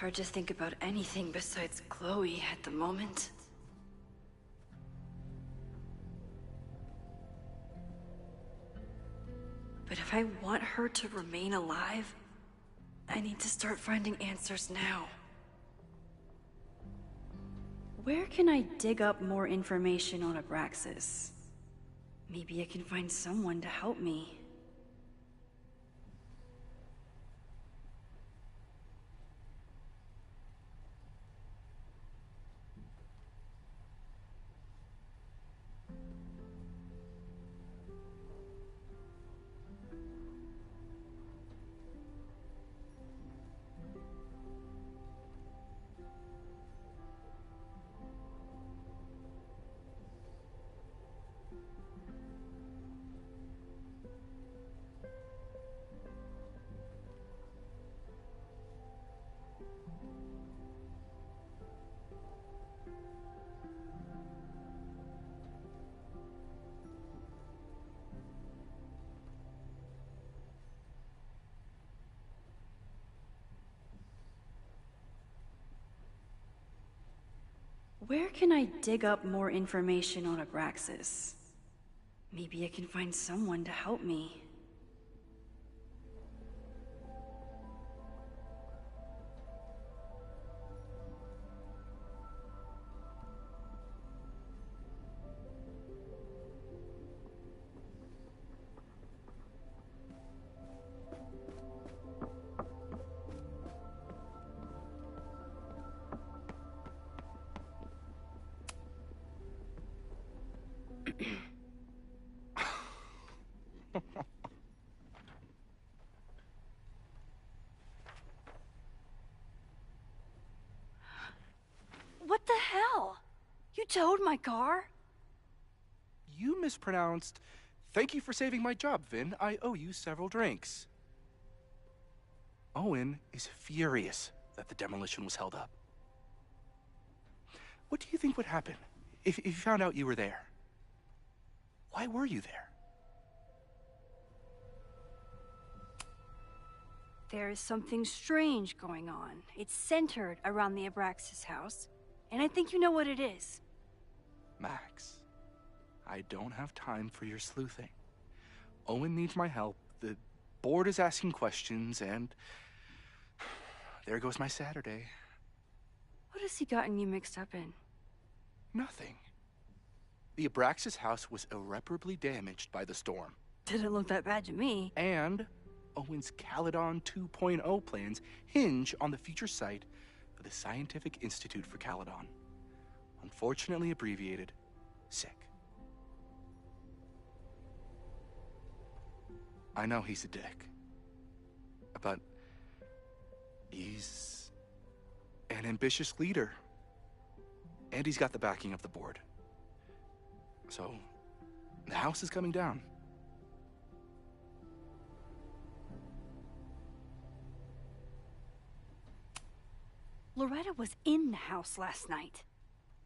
hard to think about anything besides Chloe at the moment. But if I want her to remain alive, I need to start finding answers now. Where can I dig up more information on Abraxas? Maybe I can find someone to help me. Where can I dig up more information on Abraxas? Maybe I can find someone to help me. What the hell? You towed my car? You mispronounced. Thank you for saving my job, Vin. I owe you several drinks. Owen is furious that the demolition was held up. What do you think would happen if you found out you were there? Why were you there? There is something strange going on. It's centered around the Abraxas house, and I think you know what it is. Max, I don't have time for your sleuthing. Owen needs my help, the board is asking questions, and there goes my Saturday. What has he gotten you mixed up in? Nothing. The Abraxas house was irreparably damaged by the storm. Didn't look that bad to me. And Owen's Caledon 2.0 plans hinge on the future site for the Scientific Institute for Caledon. Unfortunately abbreviated, SICK. I know he's a dick, but he's an ambitious leader. And he's got the backing of the board. So, the house is coming down. Loretta was in the house last night.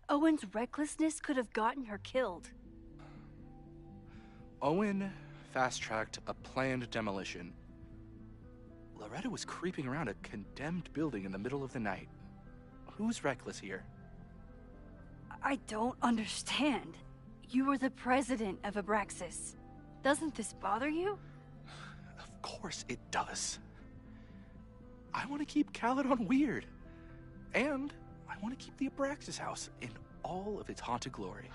Owen's recklessness could have gotten her killed. Owen fast-tracked a planned demolition. Loretta was creeping around a condemned building in the middle of the night. Who's reckless here? I don't understand. You were the president of Abraxas. Doesn't this bother you? Of course it does. I want to keep Caledon weird. And I want to keep the Abraxas house in all of its haunted glory.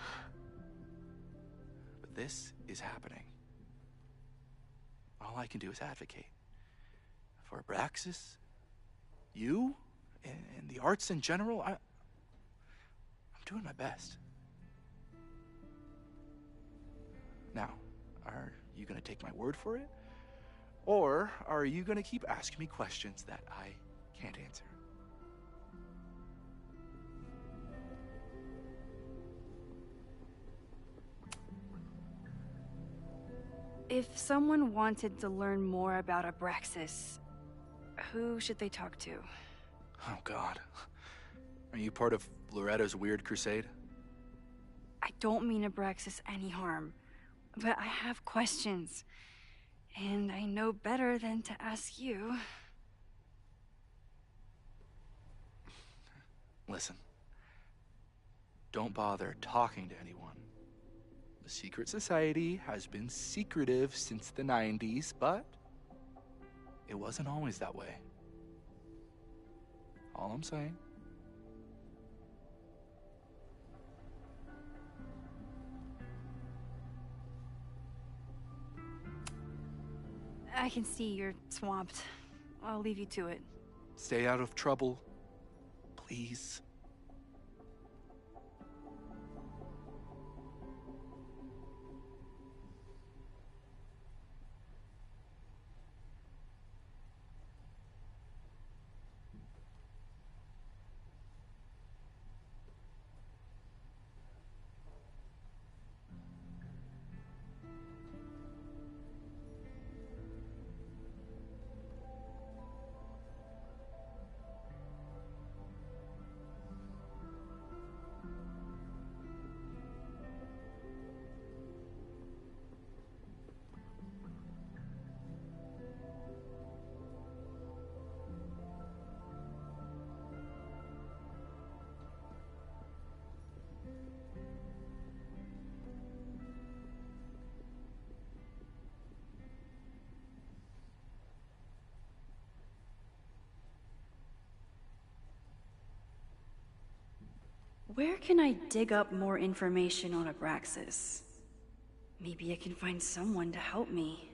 But this is happening. All I can do is advocate. For Abraxas, you, and the arts in general, I'm doing my best. Now, are you going to take my word for it? Or are you going to keep asking me questions that I can't answer? If someone wanted to learn more about Abraxas, who should they talk to? Oh, God. Are you part of Loretta's weird crusade? I don't mean Abraxas any harm, but I have questions, and I know better than to ask you. Listen, don't bother talking to anyone. The secret society has been secretive since the 90s, but it wasn't always that way. All I'm saying. I can see you're swamped. I'll leave you to it. Stay out of trouble, please. Where can I dig up more information on Abraxas? Maybe I can find someone to help me.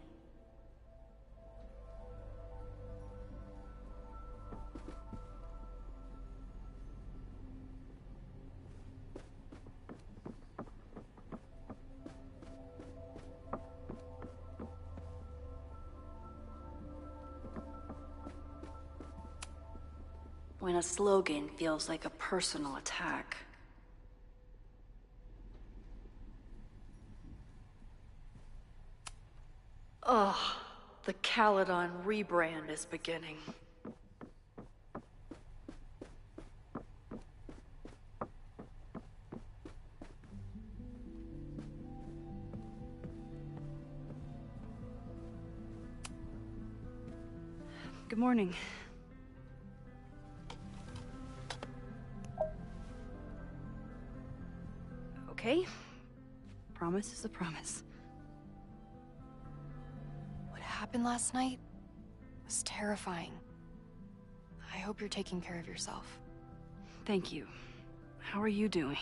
When a slogan feels like a personal attack. Ugh, the Caledon rebrand is beginning. Good morning. Okay. Promise is a promise. What happened last night was terrifying. I hope you're taking care of yourself. Thank you. How are you doing?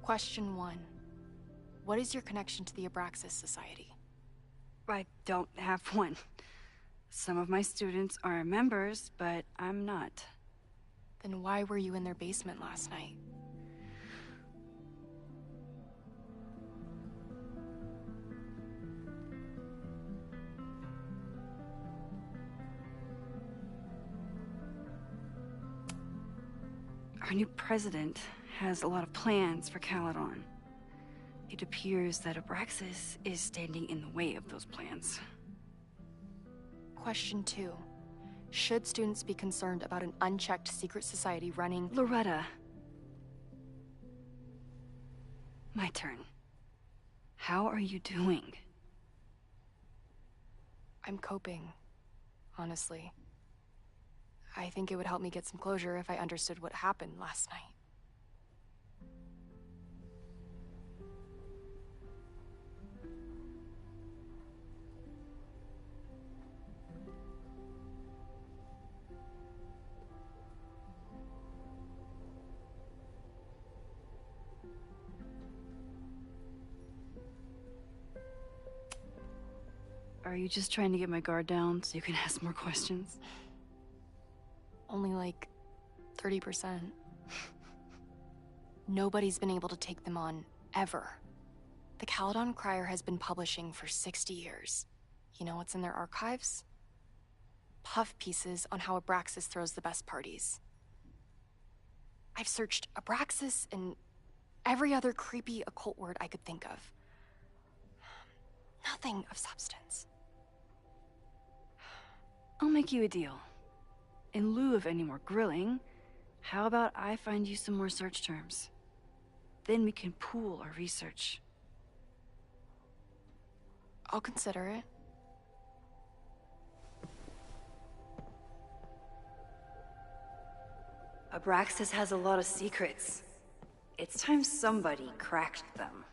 Question 1. What is your connection to the Abraxas Society? I don't have one. Some of my students are members, but I'm not. Then why were you in their basement last night? Our new president has a lot of plans for Caledon. It appears that Abraxas is standing in the way of those plans. Question 2. Should students be concerned about an unchecked secret society running— Loretta. My turn. How are you doing? I'm coping, honestly. I think it would help me get some closure if I understood what happened last night. Are you just trying to get my guard down so you can ask more questions? Only like 30%. Nobody's been able to take them on, ever. The Caledon Crier has been publishing for 60 years. You know what's in their archives? Puff pieces on how Abraxas throws the best parties. I've searched Abraxas and every other creepy occult word I could think of. Nothing of substance. I'll make you a deal. In lieu of any more grilling, how about I find you some more search terms? Then we can pool our research. I'll consider it. Abraxas has a lot of secrets. It's time somebody cracked them.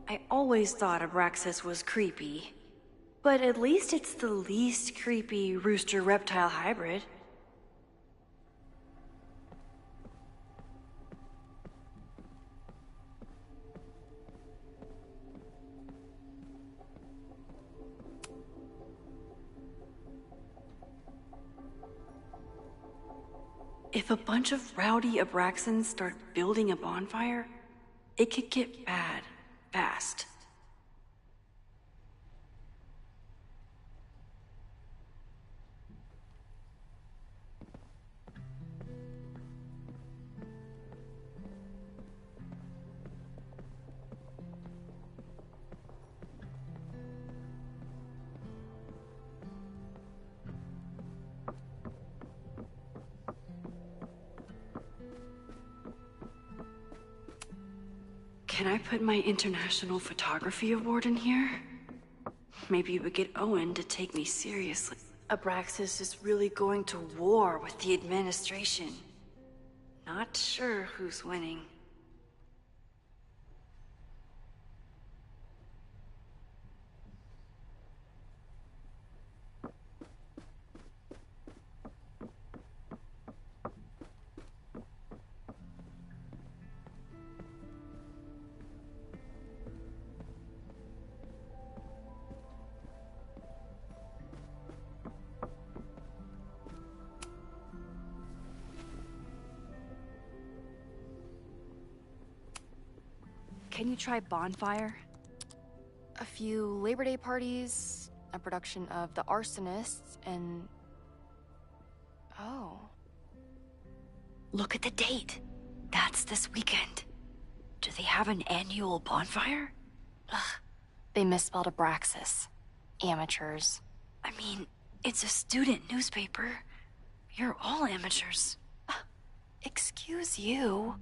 I always thought Abraxas was creepy, but at least it's the least creepy rooster-reptile hybrid. If a bunch of rowdy Abraxans start building a bonfire, it could get bad, fast. Can I put my International Photography Award in here? Maybe we get Owen to take me seriously. Abraxas is really going to war with the administration. Not sure who's winning. Can you try Bonfire? A few Labor Day parties, a production of The Arsonists, and... Oh. Look at the date. That's this weekend. Do they have an annual bonfire? Ugh. They misspelled Abraxas. Amateurs. I mean, it's a student newspaper. You're all amateurs. Excuse you.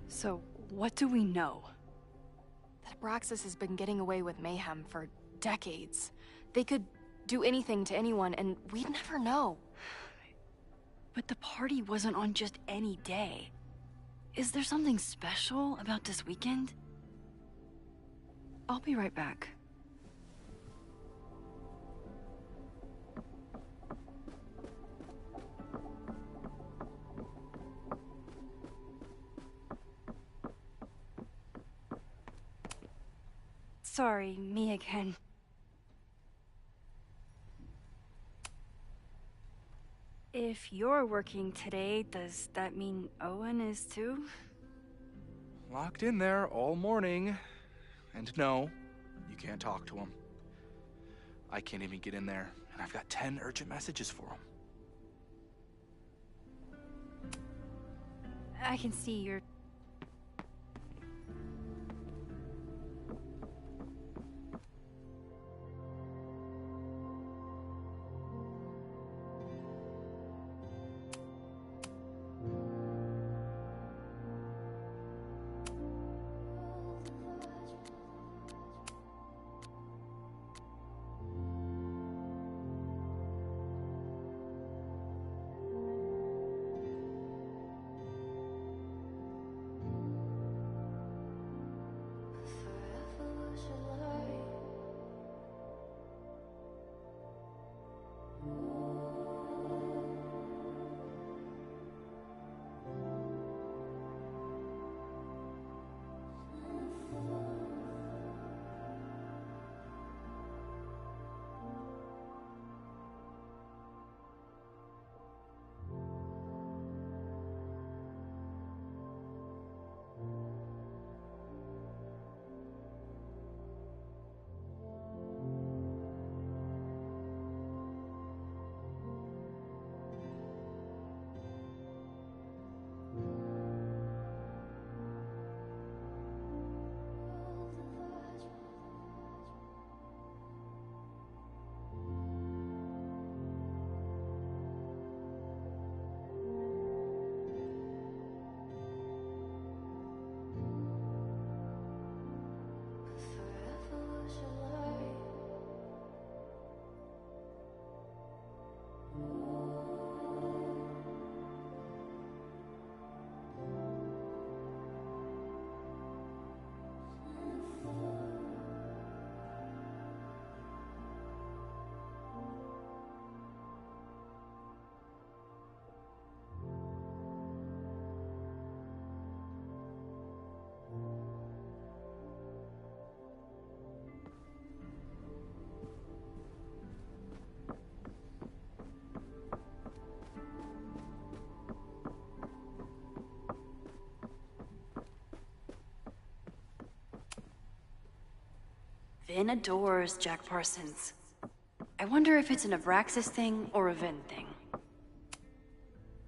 So, what do we know? That Abraxas has been getting away with mayhem for decades. They could do anything to anyone, and we'd never know. But the party wasn't on just any day. Is there something special about this weekend? I'll be right back. Sorry, me again. If you're working today, does that mean Owen is too? Locked in there all morning. And no, you can't talk to him. I can't even get in there, and I've got 10 urgent messages for him. I can see you're... Vin adores Jack Parsons. I wonder if it's an Abraxas thing or a Vin thing.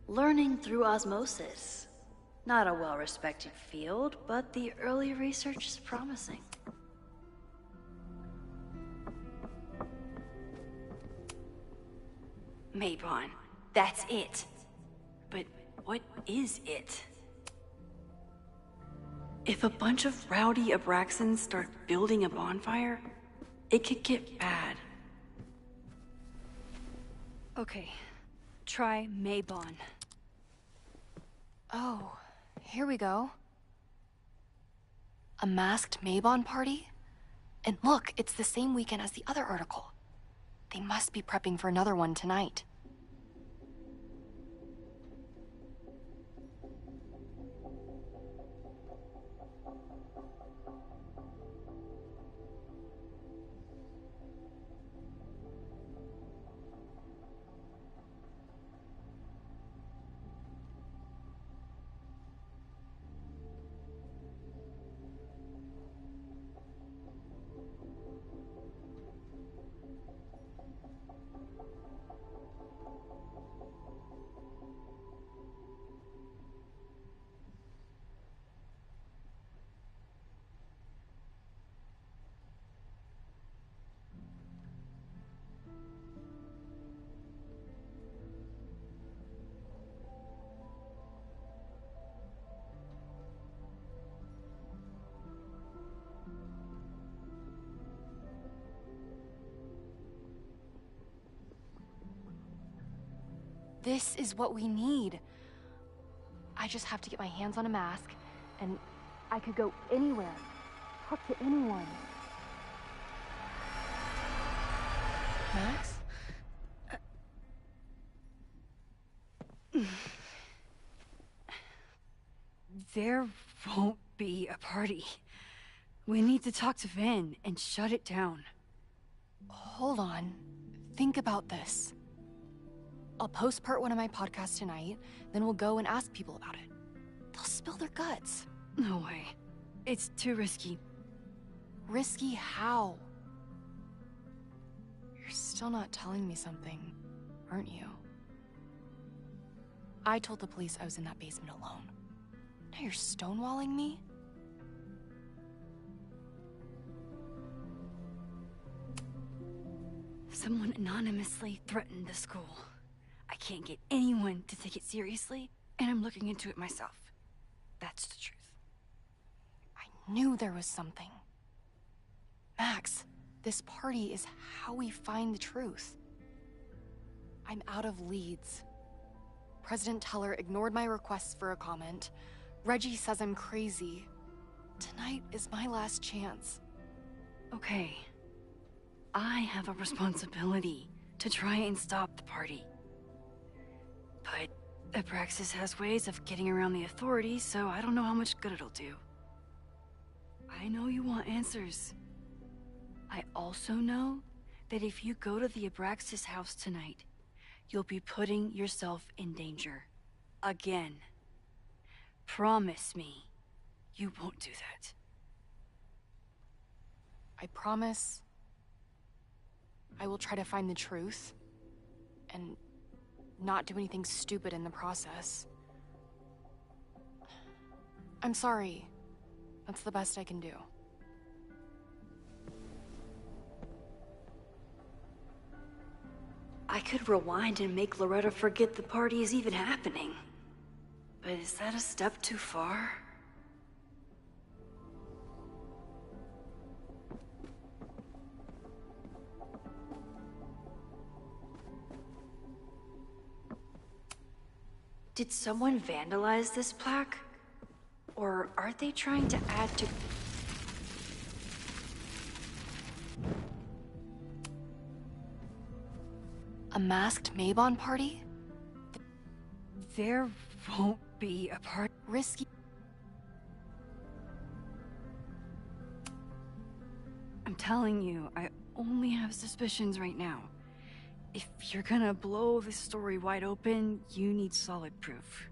Learning through osmosis. Not a well-respected field, but the early research is promising. Mabon, that's it. But what is it? If a bunch of rowdy Abraxans start building a bonfire, it could get bad. Okay, try Mabon. Oh, here we go. A masked Mabon party? And look, it's the same weekend as the other article. They must be prepping for another one tonight. This is what we need. I just have to get my hands on a mask, and I could go anywhere, talk to anyone. Max? There won't be a party. We need to talk to Vin and shut it down. Hold on. Think about this. I'll post part 1 of my podcast tonight, then we'll go and ask people about it. They'll spill their guts. No way. It's too risky. Risky how? You're still not telling me something, aren't you? I told the police I was in that basement alone. Now you're stonewalling me? Someone anonymously threatened the school. I can't get anyone to take it seriously, and I'm looking into it myself. That's the truth. I knew there was something. Max, this party is how we find the truth. I'm out of leads. President Teller ignored my requests for a comment. Reggie says I'm crazy. Tonight is my last chance. Okay. I have a responsibility to try and stop the party. But Abraxas has ways of getting around the authorities, so I don't know how much good it'll do. I know you want answers. I also know that if you go to the Abraxas house tonight, you'll be putting yourself in danger. Again. Promise me you won't do that. I promise I will try to find the truth and not do anything stupid in the process. I'm sorry. That's the best I can do. I could rewind and make Loretta forget the party is even happening. But is that a step too far? Did someone vandalize this plaque? Or are they trying to add to... A masked Mabon party? There won't be a party. Risky. I'm telling you, I only have suspicions right now. If you're gonna blow this story wide open, you need solid proof.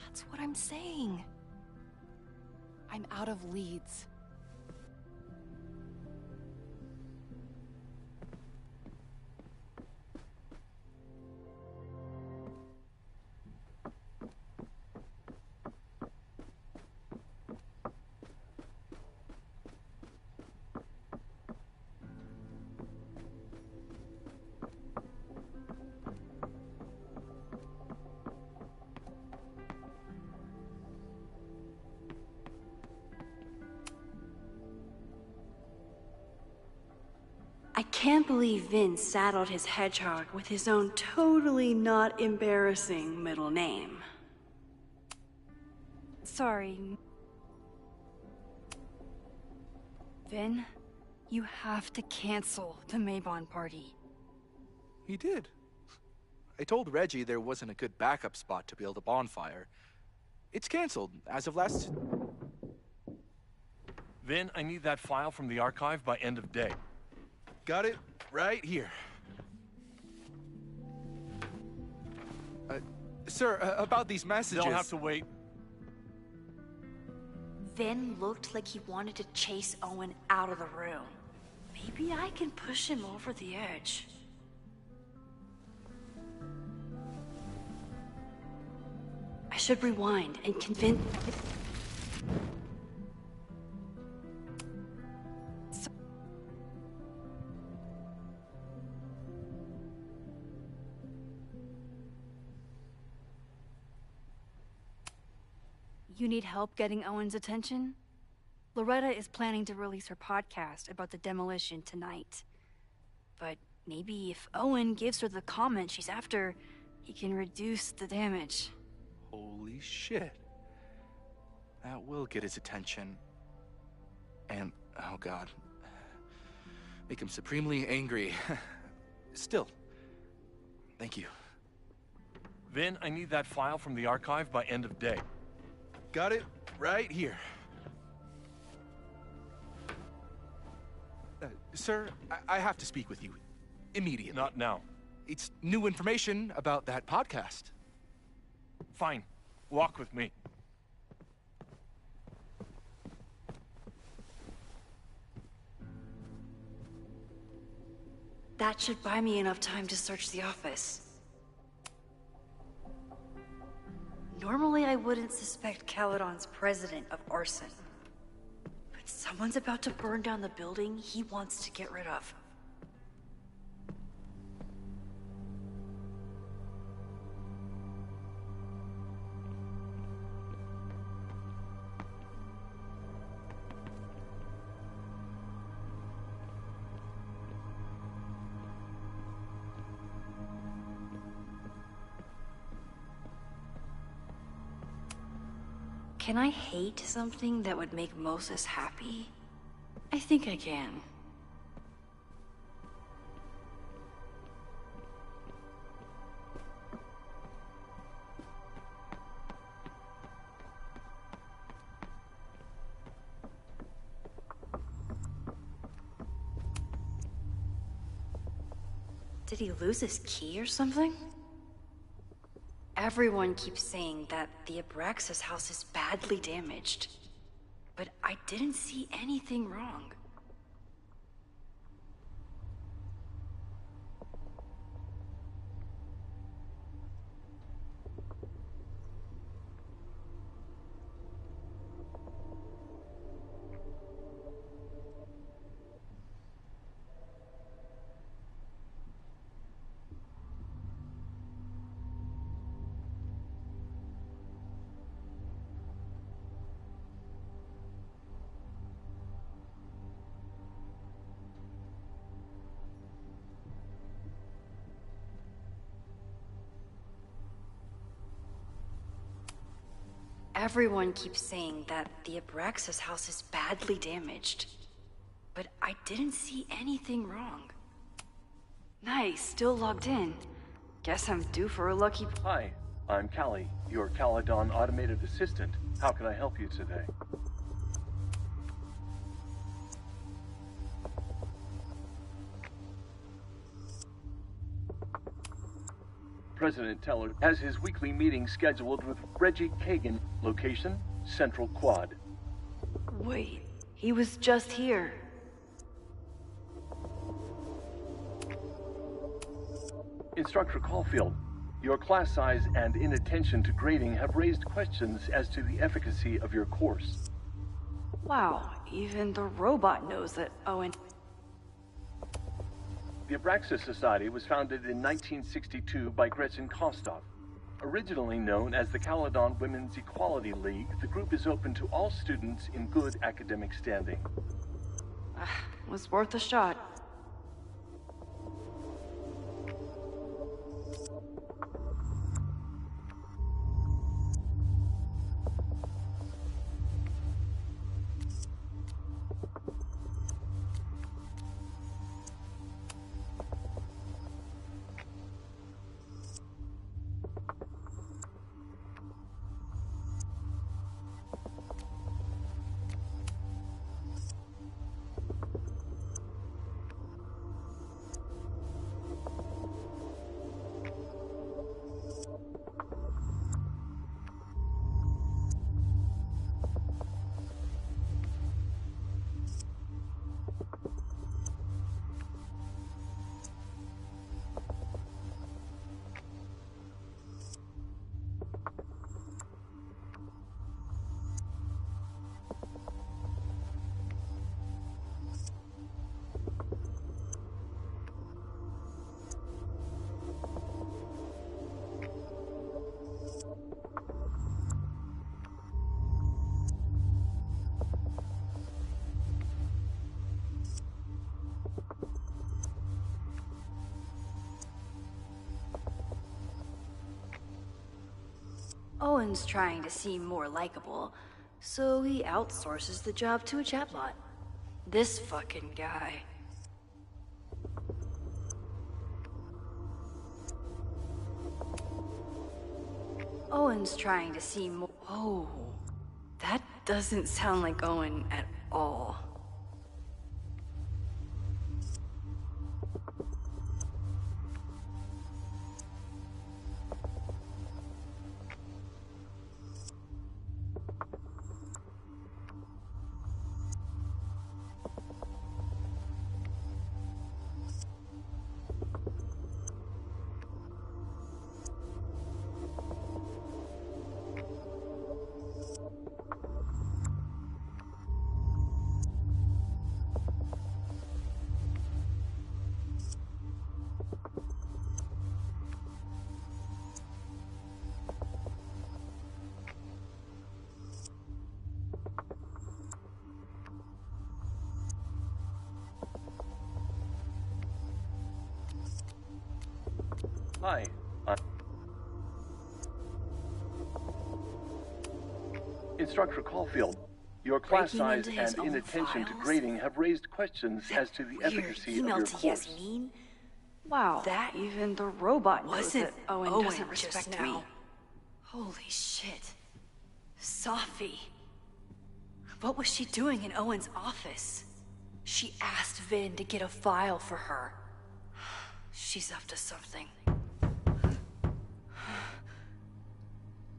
That's what I'm saying. I'm out of leads. can't believe Vince saddled his hedgehog with his own totally not embarrassing middle name. Sorry. Vin, you have to cancel the Maybon party. He did. I told Reggie there wasn't a good backup spot to build a bonfire. It's canceled as of last... Vin, I need that file from the archive by end of day. Got it right here. Sir, about these messages... They'll have to wait. Vin looked like he wanted to chase Owen out of the room. Maybe I can push him over the edge. I should rewind and convince... You need help getting Owen's attention? Loretta is planning to release her podcast about the demolition tonight. But maybe if Owen gives her the comment she's after, he can reduce the damage. Holy shit. That will get his attention. And, oh god. Make him supremely angry. Still, thank you. Vin, I need that file from the archive by end of day. Got it right here. Sir, I have to speak with you. Immediately. Not now. It's new information about that podcast. Fine. Walk with me. That should buy me enough time to search the office. Normally, I wouldn't suspect Caledon's president of arson. But someone's about to burn down the building he wants to get rid of. Can I hate something that would make Moses happy? I think I can. Did he lose his key or something? Everyone keeps saying that the Abraxas house is badly damaged, but I didn't see anything wrong. Everyone keeps saying that the Abraxas house is badly damaged, but I didn't see anything wrong. Nice, still logged in. Guess I'm due for a lucky... Hi, I'm Callie, your Caledon automated assistant. How can I help you today? President Teller has his weekly meeting scheduled with Reggie Kagan. Location, Central Quad. Wait, he was just here. Instructor Caulfield, your class size and inattention to grading have raised questions as to the efficacy of your course. Wow, even the robot knows that Owen... The Abraxas Society was founded in 1962 by Gretchen Kostov. Originally known as the Caledon Women's Equality League, the group is open to all students in good academic standing. was worth a shot. Owen's trying to seem more likable, so he outsources the job to a chatbot. This fucking guy. Owen's trying to seem more— Oh, that doesn't sound like Owen at all. Hi, Instructor Caulfield. Your class size and inattention to grading have raised questions as to the efficacy of your course. Yasmin? Wow. That even the robot knows Wasn't that Owen Owen doesn't just respect me. now? Holy shit. Safi. What was she doing in Owen's office? She asked Vin to get a file for her. She's up to something.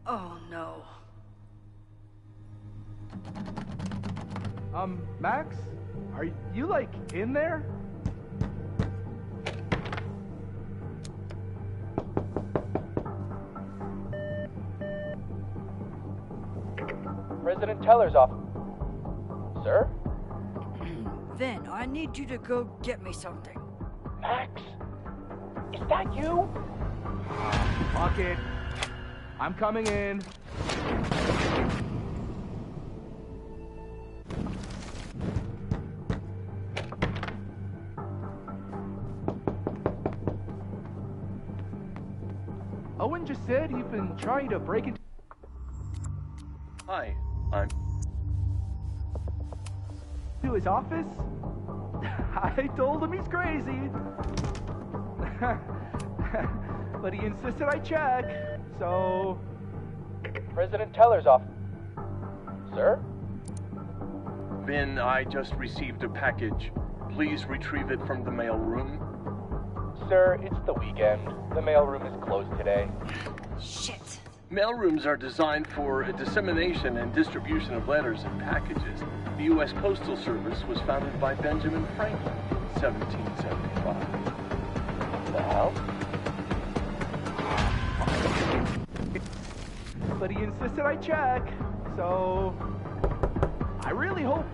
Oh no. Max? Are you, like, in there? President Teller's office. Sir? Vin, I need you to go get me something. Max? Is that you? Fuck it. I'm coming in. Owen just said you've been trying to break into... Hi, I'm... to his office? I told him he's crazy. But he insisted I check, so... President Teller's office. Sir? Vin, I just received a package. Please retrieve it from the mail room. Sir, it's the weekend. The mailroom is closed today. Shit. Mailrooms are designed for dissemination and distribution of letters and packages. The U.S. Postal Service was founded by Benjamin Franklin in 1775. What the hell? But he insisted I check, so... I really hope...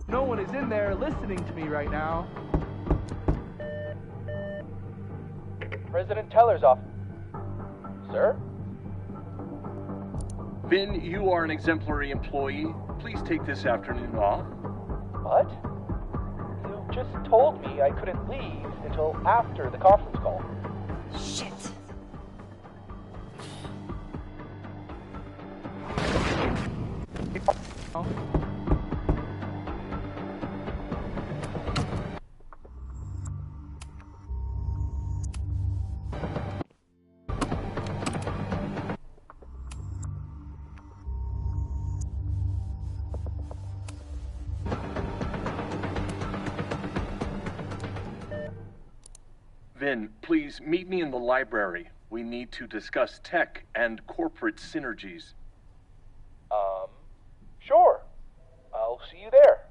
no one is in there listening to me right now. President Teller's office. Sir? Vin, you are an exemplary employee. Please take this afternoon off. What? You just told me I couldn't leave until after the conference call. Shit. Oh. Vin, please meet me in the library. We need to discuss tech and corporate synergies. Sure. I'll see you there.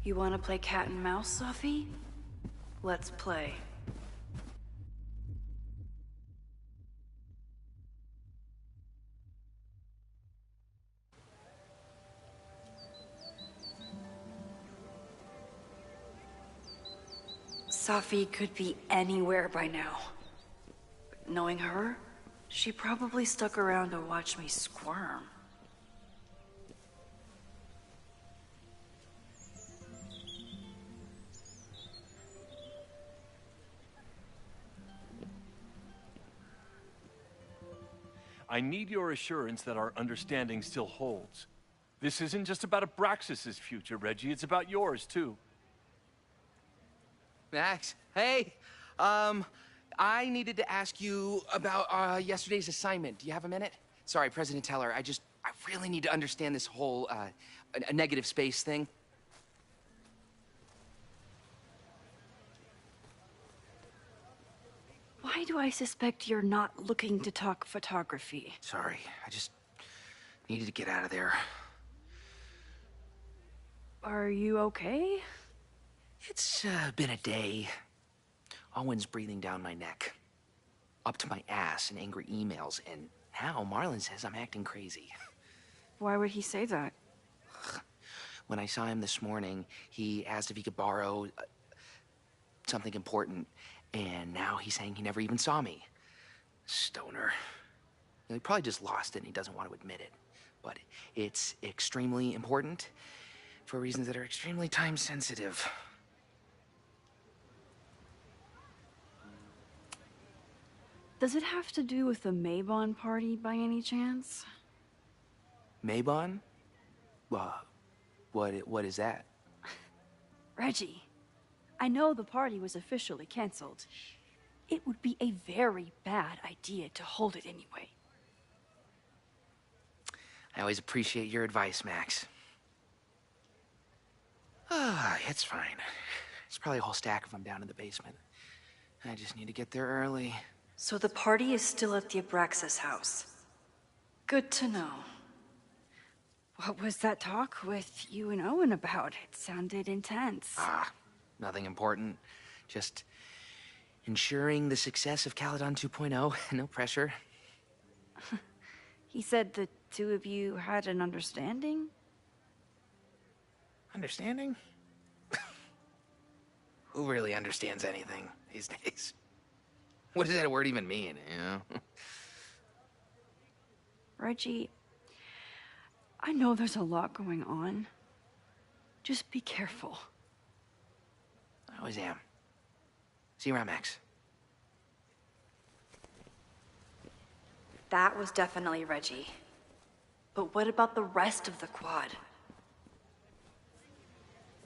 You want to play cat and mouse, Sophie? Let's play. Sophie could be anywhere by now. But knowing her, she probably stuck around to watch me squirm. I need your assurance that our understanding still holds. This isn't just about Abraxas' future, Reggie. It's about yours, too. Max, hey. I needed to ask you about yesterday's assignment. Do you have a minute? Sorry, President Teller, I really need to understand this whole, a negative space thing. Why do I suspect you're not looking to talk photography? Sorry, I just needed to get out of there. Are you okay? It's been a day. Owen's breathing down my neck, up to my ass in angry emails, and now Marlon says I'm acting crazy. Why would he say that? When I saw him this morning, he asked if he could borrow something important, and now he's saying he never even saw me. Stoner. He probably just lost it and he doesn't want to admit it. But it's extremely important for reasons that are extremely time sensitive. Does it have to do with the Maybon party by any chance? Maybon? What is that? Reggie, I know the party was officially canceled. It would be a very bad idea to hold it anyway. I always appreciate your advice, Max. It's fine. It's probably a whole stack if I'm down in the basement. I just need to get there early. So the party is still at the Abraxas house. Good to know. What was that talk with you and Owen about? It sounded intense. Nothing important. Just ensuring the success of Caledon 2.0. No pressure. He said the two of you had an understanding? Understanding? Who really understands anything these days? What does that word even mean, you know? Reggie, I know there's a lot going on. Just be careful. I always am. See you around, Max. That was definitely Reggie. But what about the rest of the quad?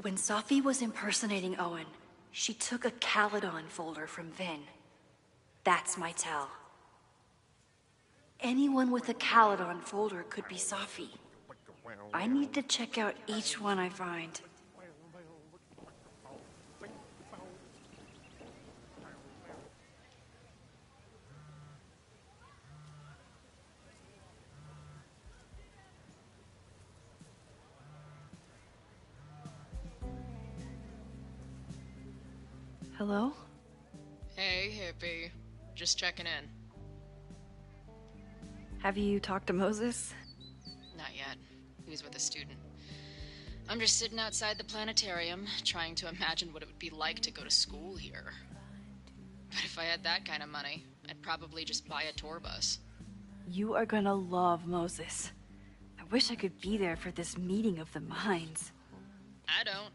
When Sophie was impersonating Owen, she took a Caledon folder from Vin. That's my tell. Anyone with a Caledon folder could be Sophie. I need to check out each one I find. Hello? Hey, hippie. Just checking in. Have you talked to Moses? Not yet. He was with a student. I'm just sitting outside the planetarium, trying to imagine what it would be like to go to school here. But if I had that kind of money, I'd probably just buy a tour bus. You are gonna love Moses. I wish I could be there for this meeting of the minds. I don't.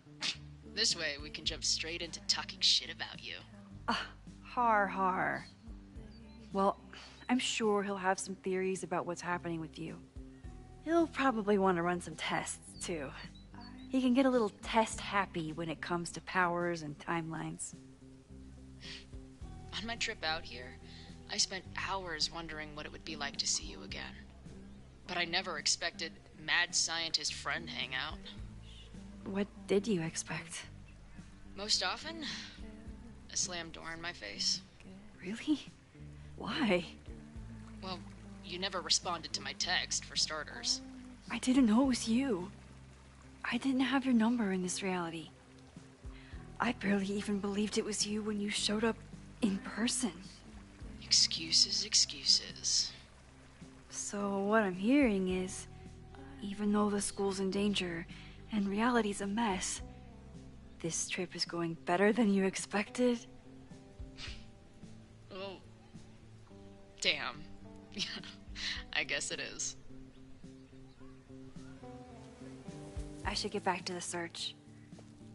This way, we can jump straight into talking shit about you. Har har. Well, I'm sure he'll have some theories about what's happening with you. He'll probably want to run some tests, too. He can get a little test-happy when it comes to powers and timelines. On my trip out here, I spent hours wondering what it would be like to see you again. But I never expected mad scientist friend hangout. What did you expect? Most often, a slam door in my face. Really? Why? Well, you never responded to my text, for starters. I didn't know it was you. I didn't have your number in this reality. I barely even believed it was you when you showed up in person. Excuses, excuses. So what I'm hearing is, even though the school's in danger and reality's a mess, this trip is going better than you expected? Well, damn. I guess it is. I should get back to the search.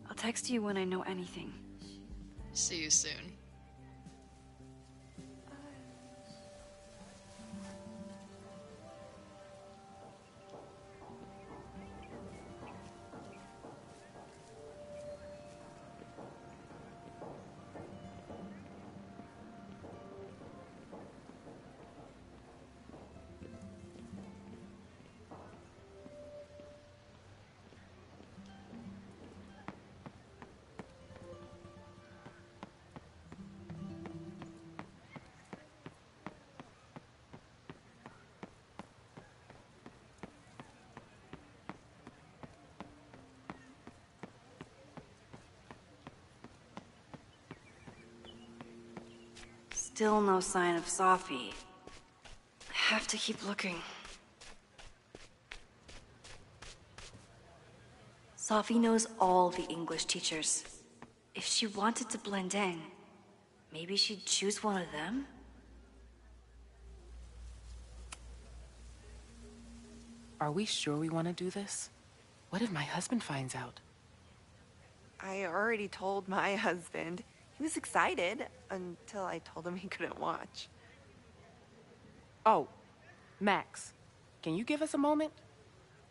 I'll text you when I know anything. See you soon. Still no sign of Sophie. I have to keep looking. Sophie knows all the English teachers. If she wanted to blend in, maybe she'd choose one of them? Are we sure we want to do this? What if my husband finds out? I already told my husband. He was excited until I told him he couldn't watch. Oh, Max, can you give us a moment?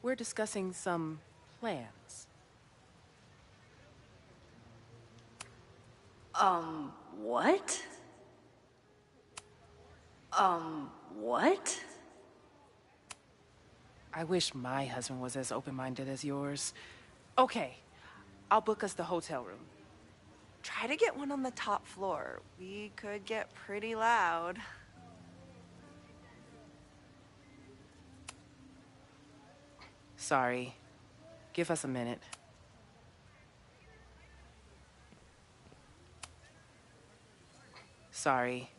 We're discussing some plans. What? What? I wish my husband was as open-minded as yours. Okay, I'll book us the hotel room. Try to get one on the top floor. We could get pretty loud. Sorry. Give us a minute. Sorry.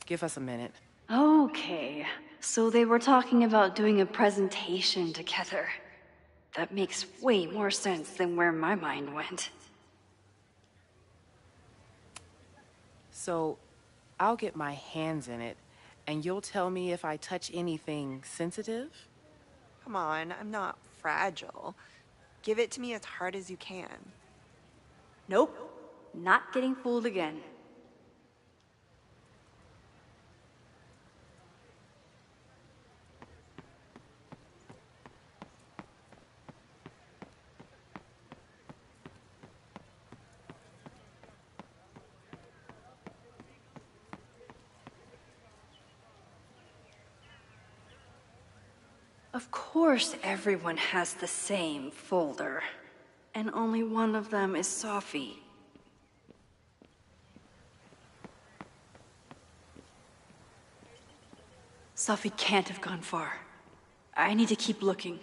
Give us a minute. Okay, so they were talking about doing a presentation together. That makes way more sense than where my mind went. So, I'll get my hands in it, and you'll tell me if I touch anything sensitive? Come on, I'm not fragile. Give it to me as hard as you can. Nope, not getting fooled again. Of course everyone has the same folder. And only one of them is Sophie. Sophie can't have gone far. I need to keep looking.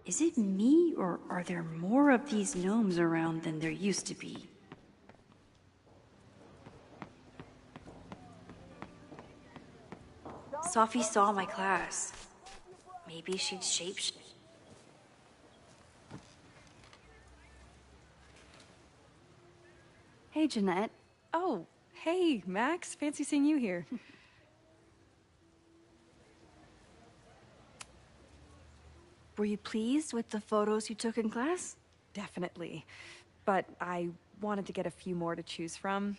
Is it me, or are there more of these gnomes around than there used to be? Sophie saw my class. Maybe she'd shapeshift. Hey, Jeanette. Oh, hey, Max. Fancy seeing you here. Were you pleased with the photos you took in class? Definitely. But I wanted to get a few more to choose from.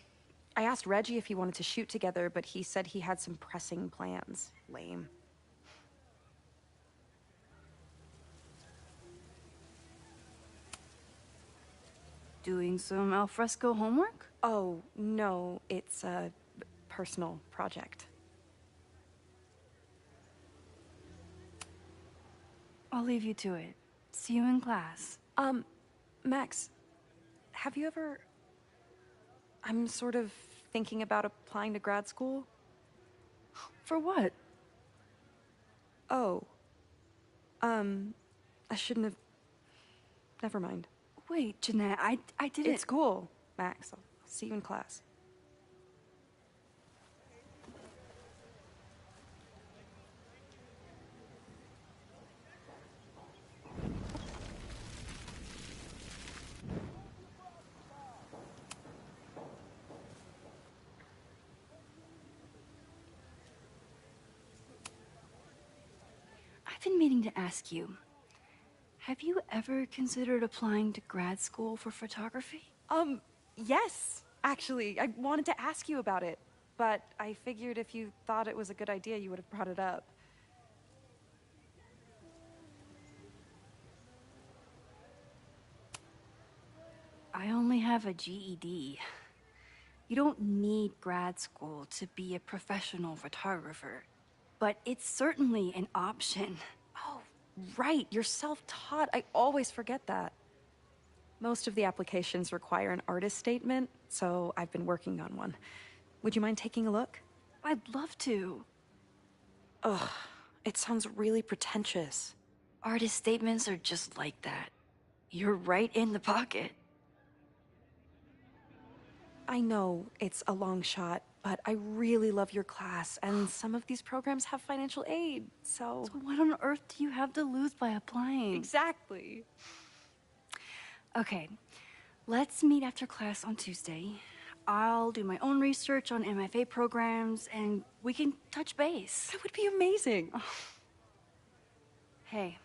I asked Reggie if he wanted to shoot together, but he said he had some pressing plans. Lame. Doing some alfresco homework? Oh, no, it's a personal project. I'll leave you to it. See you in class. Max, have you ever... I'm sort of thinking about applying to grad school. For what? Oh. I shouldn't have... Never mind. Wait, Jeanette, I didn't... It's cool, Max. I'll see you in class. I've been meaning to ask you, have you ever considered applying to grad school for photography? Yes, actually. I wanted to ask you about it, but I figured if you thought it was a good idea, you would have brought it up. I only have a GED. You don't need grad school to be a professional photographer, but it's certainly an option. Oh, right, you're self-taught. I always forget that. Most of the applications require an artist statement, so I've been working on one. Would you mind taking a look? I'd love to. Ugh, it sounds really pretentious. Artist statements are just like that. You're right in the pocket. I know it's a long shot, but I really love your class, and some of these programs have financial aid, so... So what on earth do you have to lose by applying? Exactly. Okay, let's meet after class on Tuesday. I'll do my own research on MFA programs, and we can touch base. That would be amazing. Oh. Hey,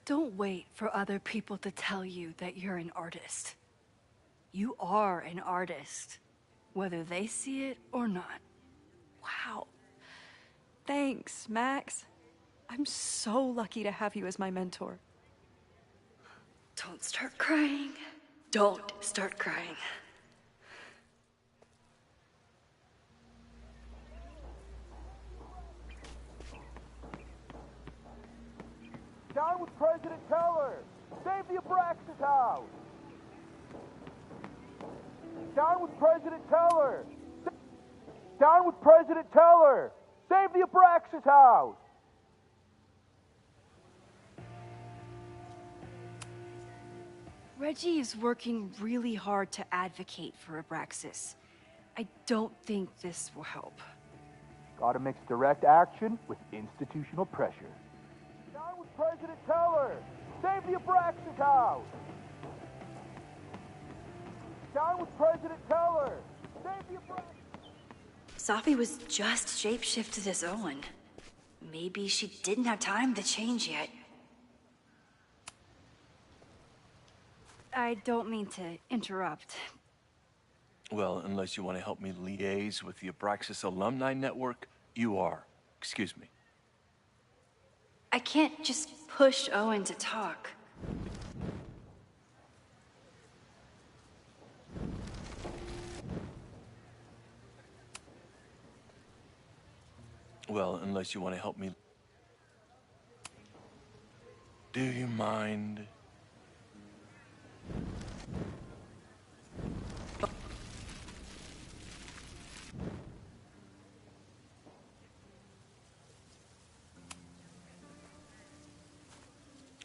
don't wait for other people to tell you that you're an artist. You are an artist, whether they see it or not. Wow. Thanks, Max. I'm so lucky to have you as my mentor. Don't start crying. Don't start crying. Down with President Teller! Save the Abraxas house! Down with President Teller! Down with President Teller! Save the Abraxas house! Reggie is working really hard to advocate for Abraxas. I don't think this will help. Gotta mix direct action with institutional pressure. Down with President Teller! Save the Abraxas house! Down with President Teller! Save the Abraxas... Safi was just shapeshifted as Owen. Maybe she didn't have time to change yet. I don't mean to interrupt. Well, unless you want to help me liaise with the Abraxas Alumni Network, you are. Excuse me. I can't just push Owen to talk. Well, unless you want to help me... Do you mind?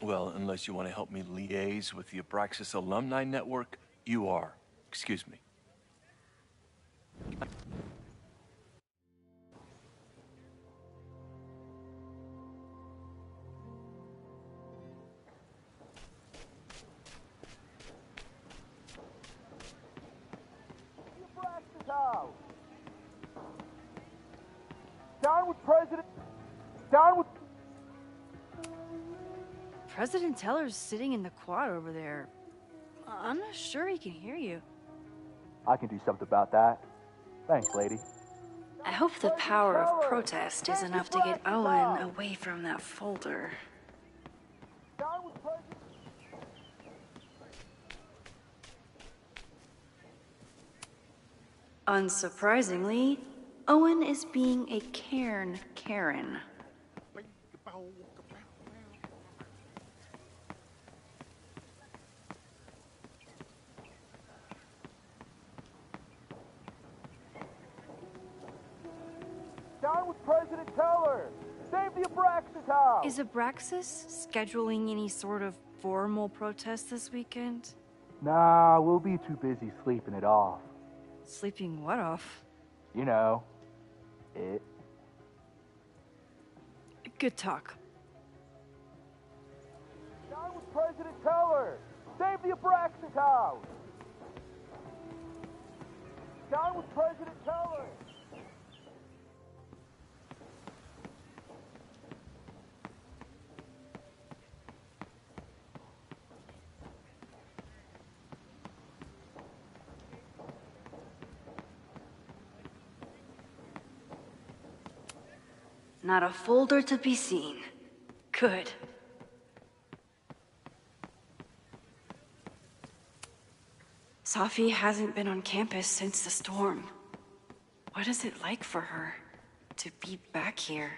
Well, unless you want to help me liaise with the Abraxas Alumni Network, you are. Excuse me. Down with President... Down with... President Teller's sitting in the quad over there. I'm not sure he can hear you. I can do something about that. Thanks, lady. I hope the power of protest is enough to get Owen away from that folder. Down with President... Unsurprisingly, Owen is being a Karen. with President Teller! Save the Abraxas house! Is Abraxas scheduling any sort of formal protest this weekend? Nah, we'll be too busy sleeping it off. Sleeping what off? You know, it. Good talk. Down with President Teller! Save the Abraxas house! Down with President Teller! Not a folder to be seen. Good. Safi hasn't been on campus since the storm. What is it like for her to be back here?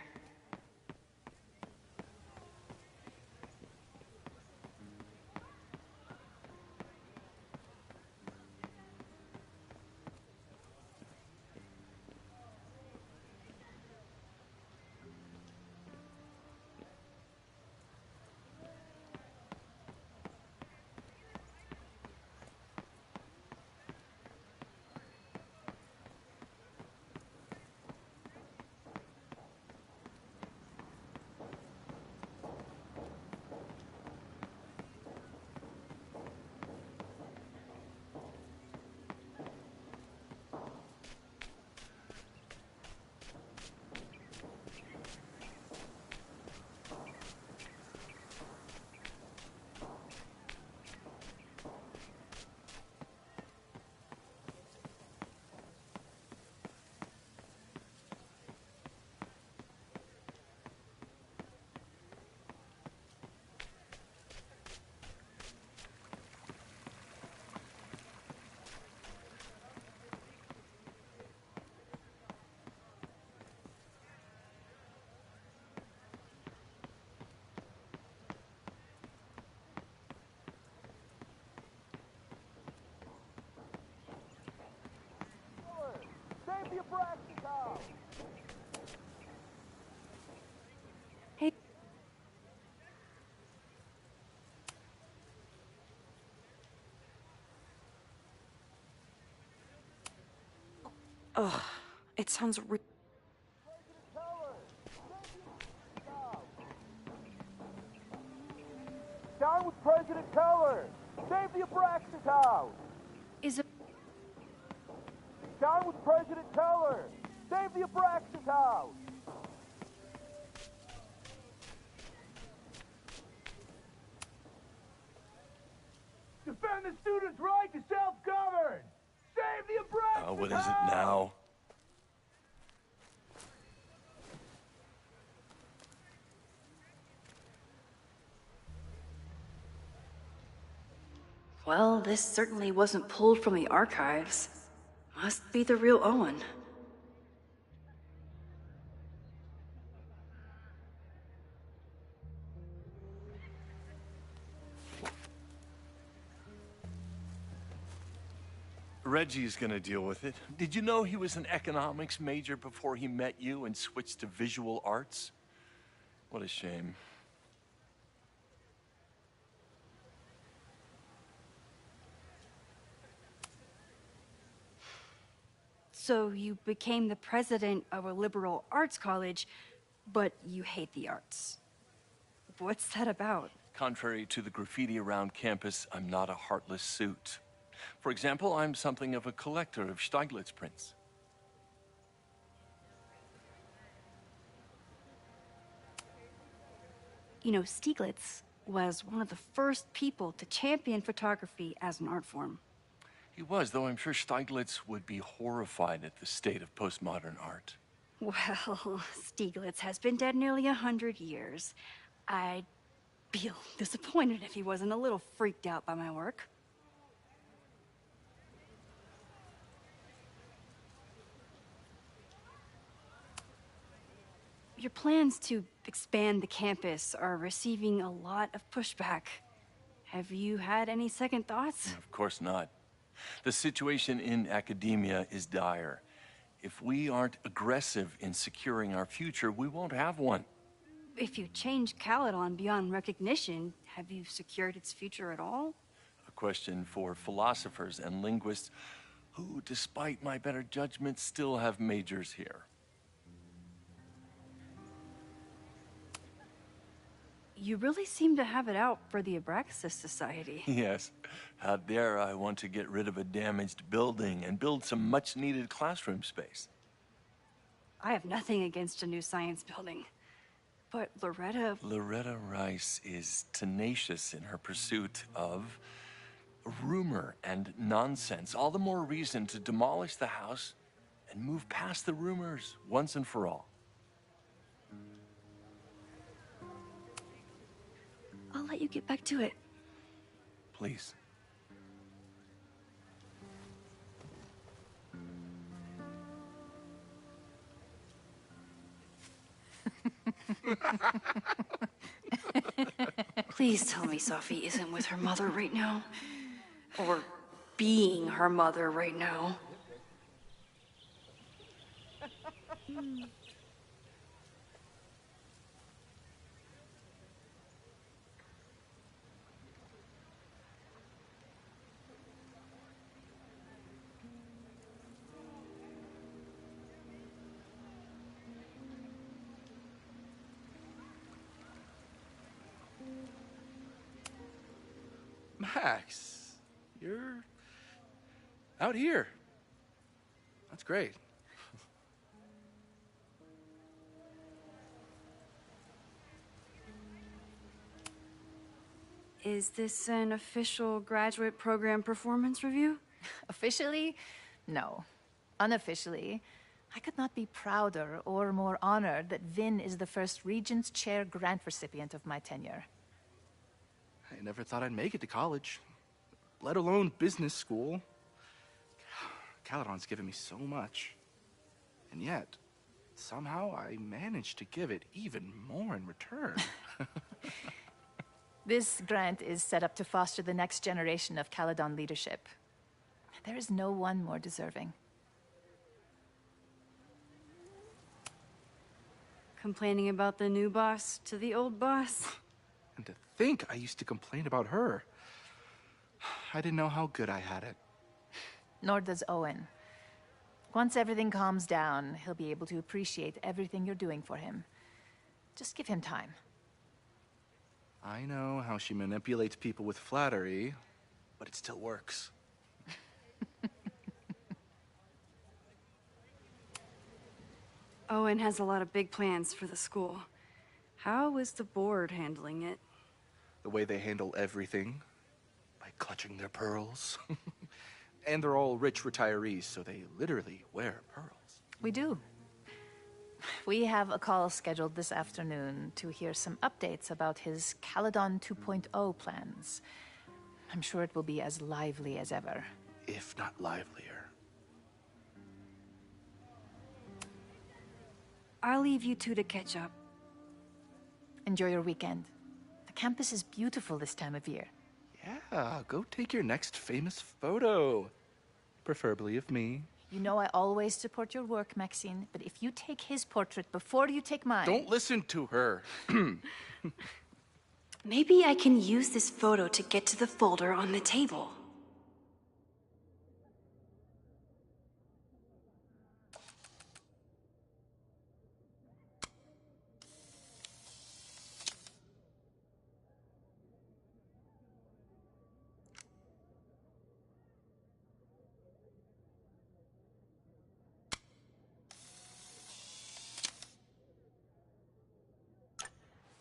Save the Abraxas house! Hey. Ugh, it sounds Down with President Teller! Save the Abraxas house! Is it... Down with President Teller! Save the Abraxas house! Defend the students' right to self-govern! Save the Abraxas house! What is it now? Well, this certainly wasn't pulled from the archives. Must be the real Owen. Reggie's gonna deal with it. Did you know he was an economics major before he met you and switched to visual arts? What a shame. So you became the president of a liberal arts college, but you hate the arts. What's that about? Contrary to the graffiti around campus, I'm not a heartless suit. For example, I'm something of a collector of Stieglitz prints. You know, Stieglitz was one of the first people to champion photography as an art form. He was, though I'm sure Stieglitz would be horrified at the state of postmodern art. Well, Stieglitz has been dead nearly 100 years. I'd be disappointed if he wasn't a little freaked out by my work. Your plans to expand the campus are receiving a lot of pushback. Have you had any second thoughts? Of course not. The situation in academia is dire. If we aren't aggressive in securing our future, we won't have one. If you change Caledon beyond recognition, have you secured its future at all? A question for philosophers and linguists who, despite my better judgment, still have majors here. You really seem to have it out for the Abraxas Society. Yes. Out there, I want to get rid of a damaged building and build some much-needed classroom space. I have nothing against a new science building. But Loretta Rice is tenacious in her pursuit of rumor and nonsense. All the more reason to demolish the house and move past the rumors once and for all. I'll let you get back to it. Please. Please tell me Safi isn't with her mother right now. Or being her mother right now. Max, you're out here. That's great. Is this an official graduate program performance review? Officially? No. Unofficially, I could not be prouder or more honored that Vin is the first Regents Chair grant recipient of my tenure. I never thought I'd make it to college, let alone business school. Caledon's given me so much. And yet, somehow I managed to give it even more in return. This grant is set up to foster the next generation of Caledon leadership. There is no one more deserving. Complaining about the new boss to the old boss? And to think I used to complain about her. I didn't know how good I had it. Nor does Owen. Once everything calms down, he'll be able to appreciate everything you're doing for him. Just give him time. I know how she manipulates people with flattery, but it still works. Owen has a lot of big plans for the school. How is the board handling it? The way they handle everything, by clutching their pearls. And they're all rich retirees, so they literally wear pearls. We do. We have a call scheduled this afternoon to hear some updates about his Caledon 2.0 plans. I'm sure it will be as lively as ever. If not livelier. I'll leave you two to catch up. Enjoy your weekend. The campus is beautiful this time of year. Yeah, go take your next famous photo. Preferably of me. You know I always support your work, Maxine, but if you take his portrait before you take mine... Don't listen to her. Maybe I can use this photo to get to the folder on the table.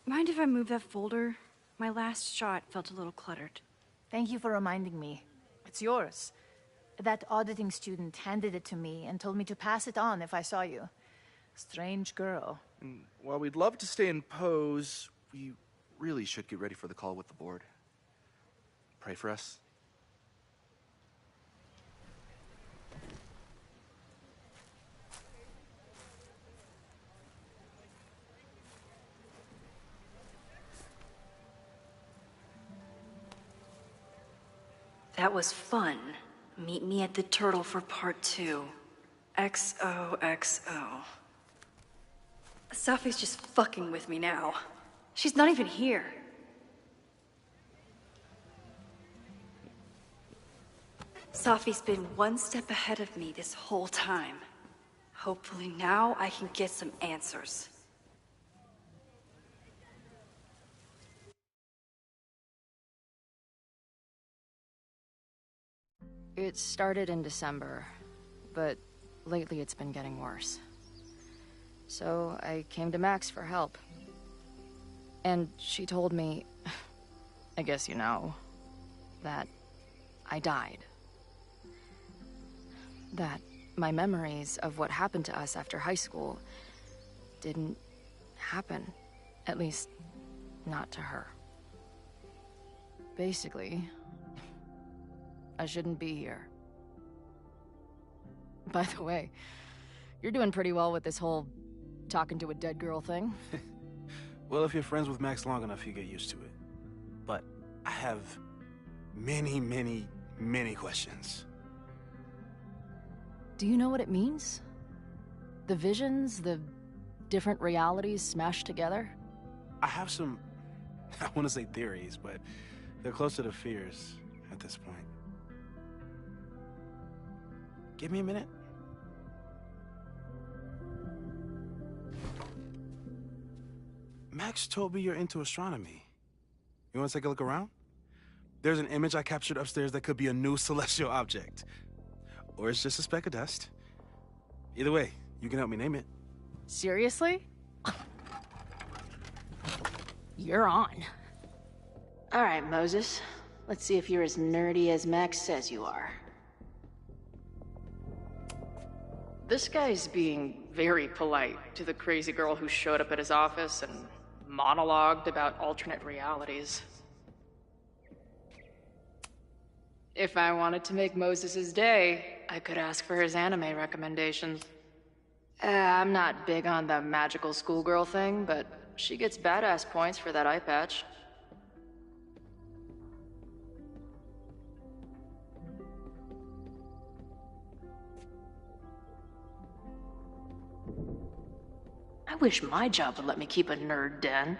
Mind if I move that folder? My last shot felt a little cluttered. Thank you for reminding me. It's yours. That auditing student handed it to me and told me to pass it on if I saw you. Strange girl. And while we'd love to stay in pose, we really should get ready for the call with the board. Pray for us. That was fun. Meet me at the Turtle for part 2. XOXO. Safi's just fucking with me now. She's not even here. Safi's been one step ahead of me this whole time. Hopefully now I can get some answers. It started in December, but lately it's been getting worse. So I came to Max for help. And she told me, I guess you know, that I died. That my memories of what happened to us after high school didn't happen. At least, not to her. Basically, I shouldn't be here. By the way, you're doing pretty well with this whole talking to a dead girl thing. Well, if you're friends with Max long enough, you get used to it. But I have many, many, many questions. Do you know what it means? The visions, the different realities smashed together? I have some, I want to say theories, but they're closer to fears at this point. Give me a minute. Max told me you're into astronomy. You want to take a look around? There's an image I captured upstairs that could be a new celestial object. Or it's just a speck of dust. Either way, you can help me name it. Seriously? You're on. All right, Moses. Let's see if you're as nerdy as Max says you are. This guy's being very polite to the crazy girl who showed up at his office and monologued about alternate realities. If I wanted to make Moses' day, I could ask for his anime recommendations. I'm not big on the magical schoolgirl thing, but she gets badass points for that eye patch. I wish my job would let me keep a nerd den.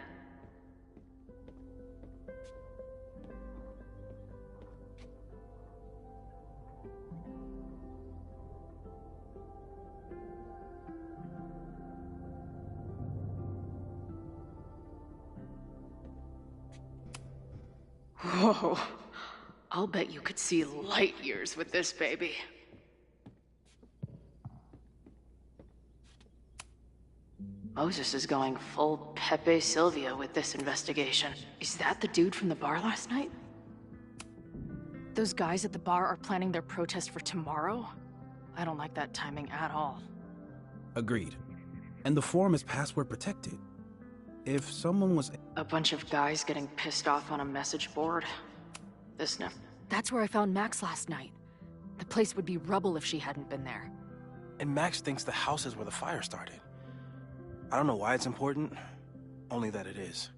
Whoa. I'll bet you could see light years with this baby. Moses is going full Pepe Silvia with this investigation. Is that the dude from the bar last night? Those guys at the bar are planning their protest for tomorrow? I don't like that timing at all. Agreed. And the forum is password protected. If someone was... A bunch of guys getting pissed off on a message board. That's where I found Max last night. The place would be rubble if she hadn't been there. And Max thinks the house is where the fire started. I don't know why it's important, only that it is.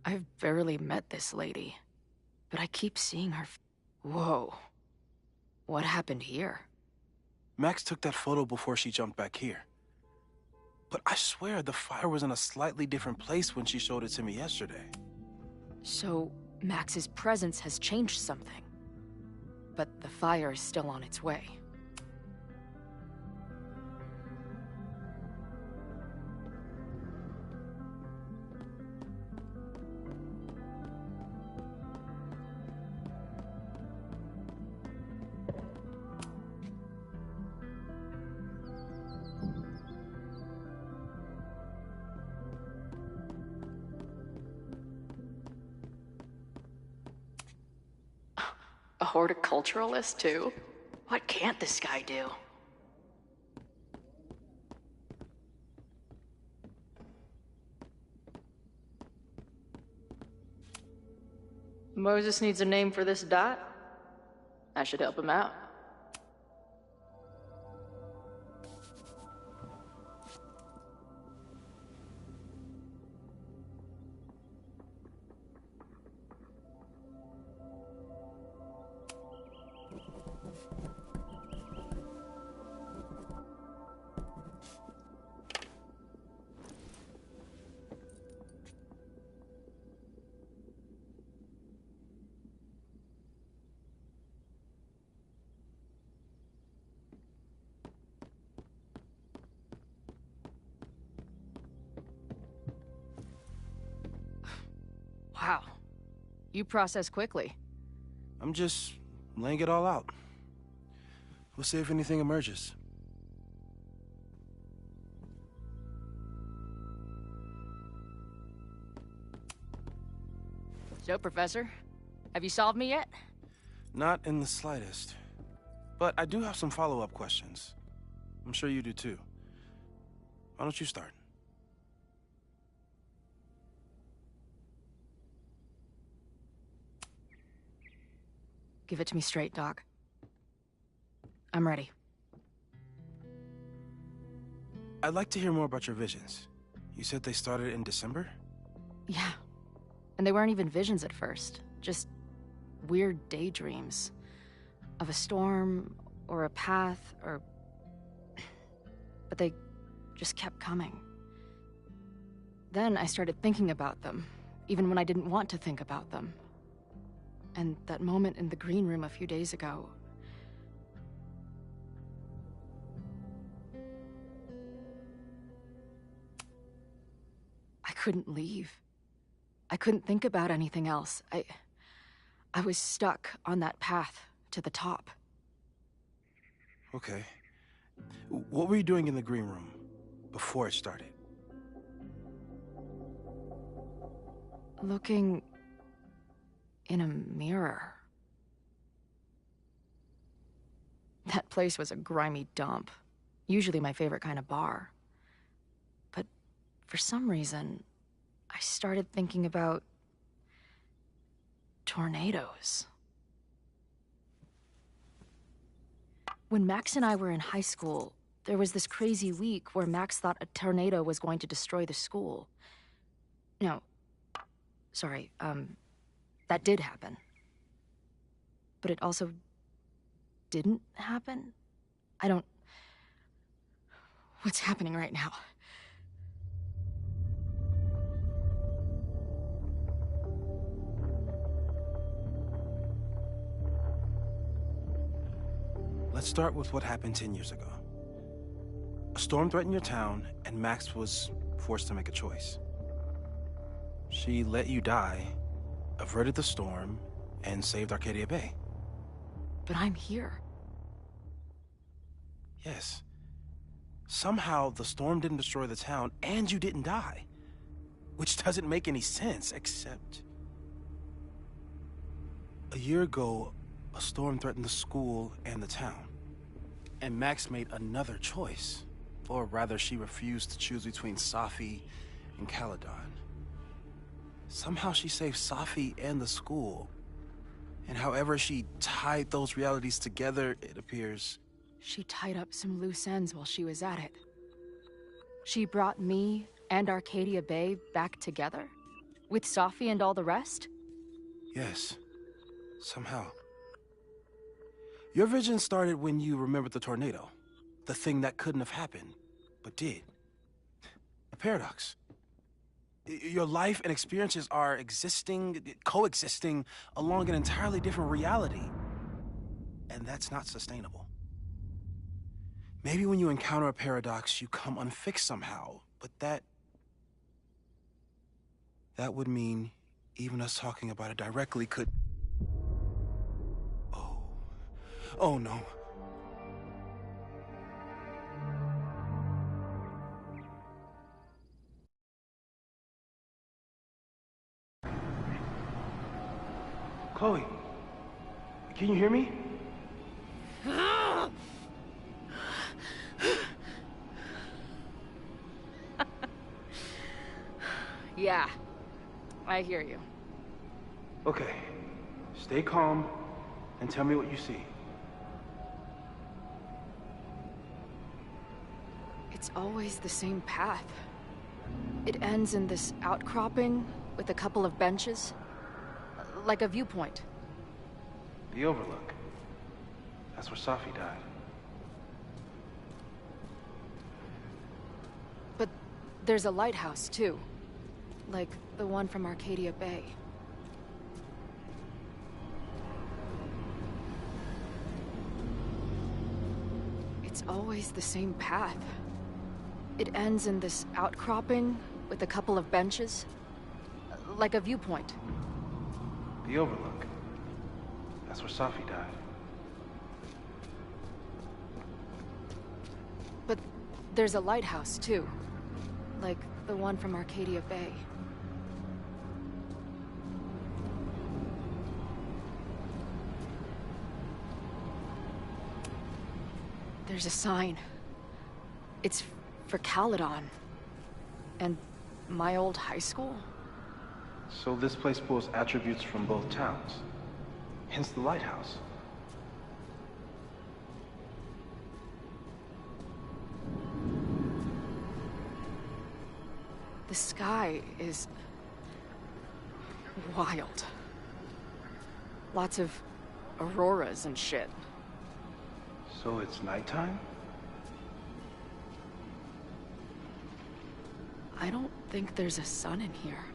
I've barely met this lady, but I keep seeing her. Whoa. What happened here? Max took that photo before she jumped back here. But I swear the fire was in a slightly different place when she showed it to me yesterday. So, Max's presence has changed something. But the fire is still on its way. A horticulturalist, too? What can't this guy do? Moses needs a name for this dot. I should help him out. Wow. You process quickly. I'm just laying it all out. We'll see if anything emerges. So, Professor, have you solved me yet? Not in the slightest. But I do have some follow-up questions. I'm sure you do too. Why don't you start? Give it to me straight, Doc. I'm ready. I'd like to hear more about your visions. You said they started in December? Yeah. And they weren't even visions at first. Just weird daydreams. Of a storm, or a path, or... But they just kept coming. Then I started thinking about them, even when I didn't want to think about them. And that moment in the green room a few days ago... I couldn't leave. I couldn't think about anything else. I was stuck on that path to the top. Okay. What were you doing in the green room before it started? Looking in a mirror. That place was a grimy dump. Usually my favorite kind of bar. But for some reason, I started thinking about tornadoes. When Max and I were in high school, there was this crazy week where Max thought a tornado was going to destroy the school. No, sorry, that did happen. But it also didn't happen? What's happening right now? Let's start with what happened 10 years ago. A storm threatened your town, and Max was forced to make a choice. She let you die, averted the storm, and saved Arcadia Bay. But I'm here. Yes. Somehow, the storm didn't destroy the town, and you didn't die. Which doesn't make any sense, except... A year ago, a storm threatened the school and the town. And Max made another choice. Or rather, she refused to choose between Safi and Caledon. Somehow she saved Safi and the school. And however she tied those realities together, it appears... She tied up some loose ends while she was at it. She brought me and Arcadia Bay back together? With Safi and all the rest? Yes. Somehow. Your vision started when you remembered the tornado. The thing that couldn't have happened, but did. A paradox. Your life and experiences are coexisting along an entirely different reality. And that's not sustainable. Maybe when you encounter a paradox, you come unfixed somehow, but that would mean even us talking about it directly could... Oh no. Chloe, can you hear me? Yeah, I hear you. Okay, stay calm and tell me what you see. It's always the same path. It ends in this outcropping with a couple of benches. Like a viewpoint. The Overlook. That's where Safi died. But there's a lighthouse, too. Like the one from Arcadia Bay. It's always the same path. It ends in this outcropping with a couple of benches. Like a viewpoint. The Overlook. That's where Safi died. But there's a lighthouse, too. Like the one from Arcadia Bay. There's a sign. It's for Caledon. And my old high school? So this place pulls attributes from both towns. Hence the lighthouse. The sky is wild. Lots of auroras and shit. So it's nighttime? I don't think there's a sun in here.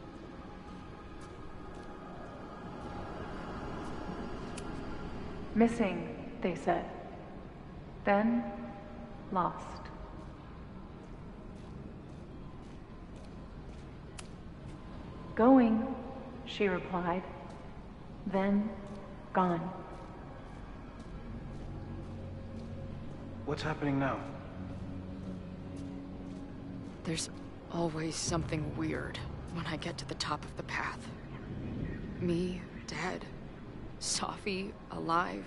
Missing, they said. Then, lost. Going, she replied. Then, gone. What's happening now? There's always something weird when I get to the top of the path. Me, dead. Safi, alive.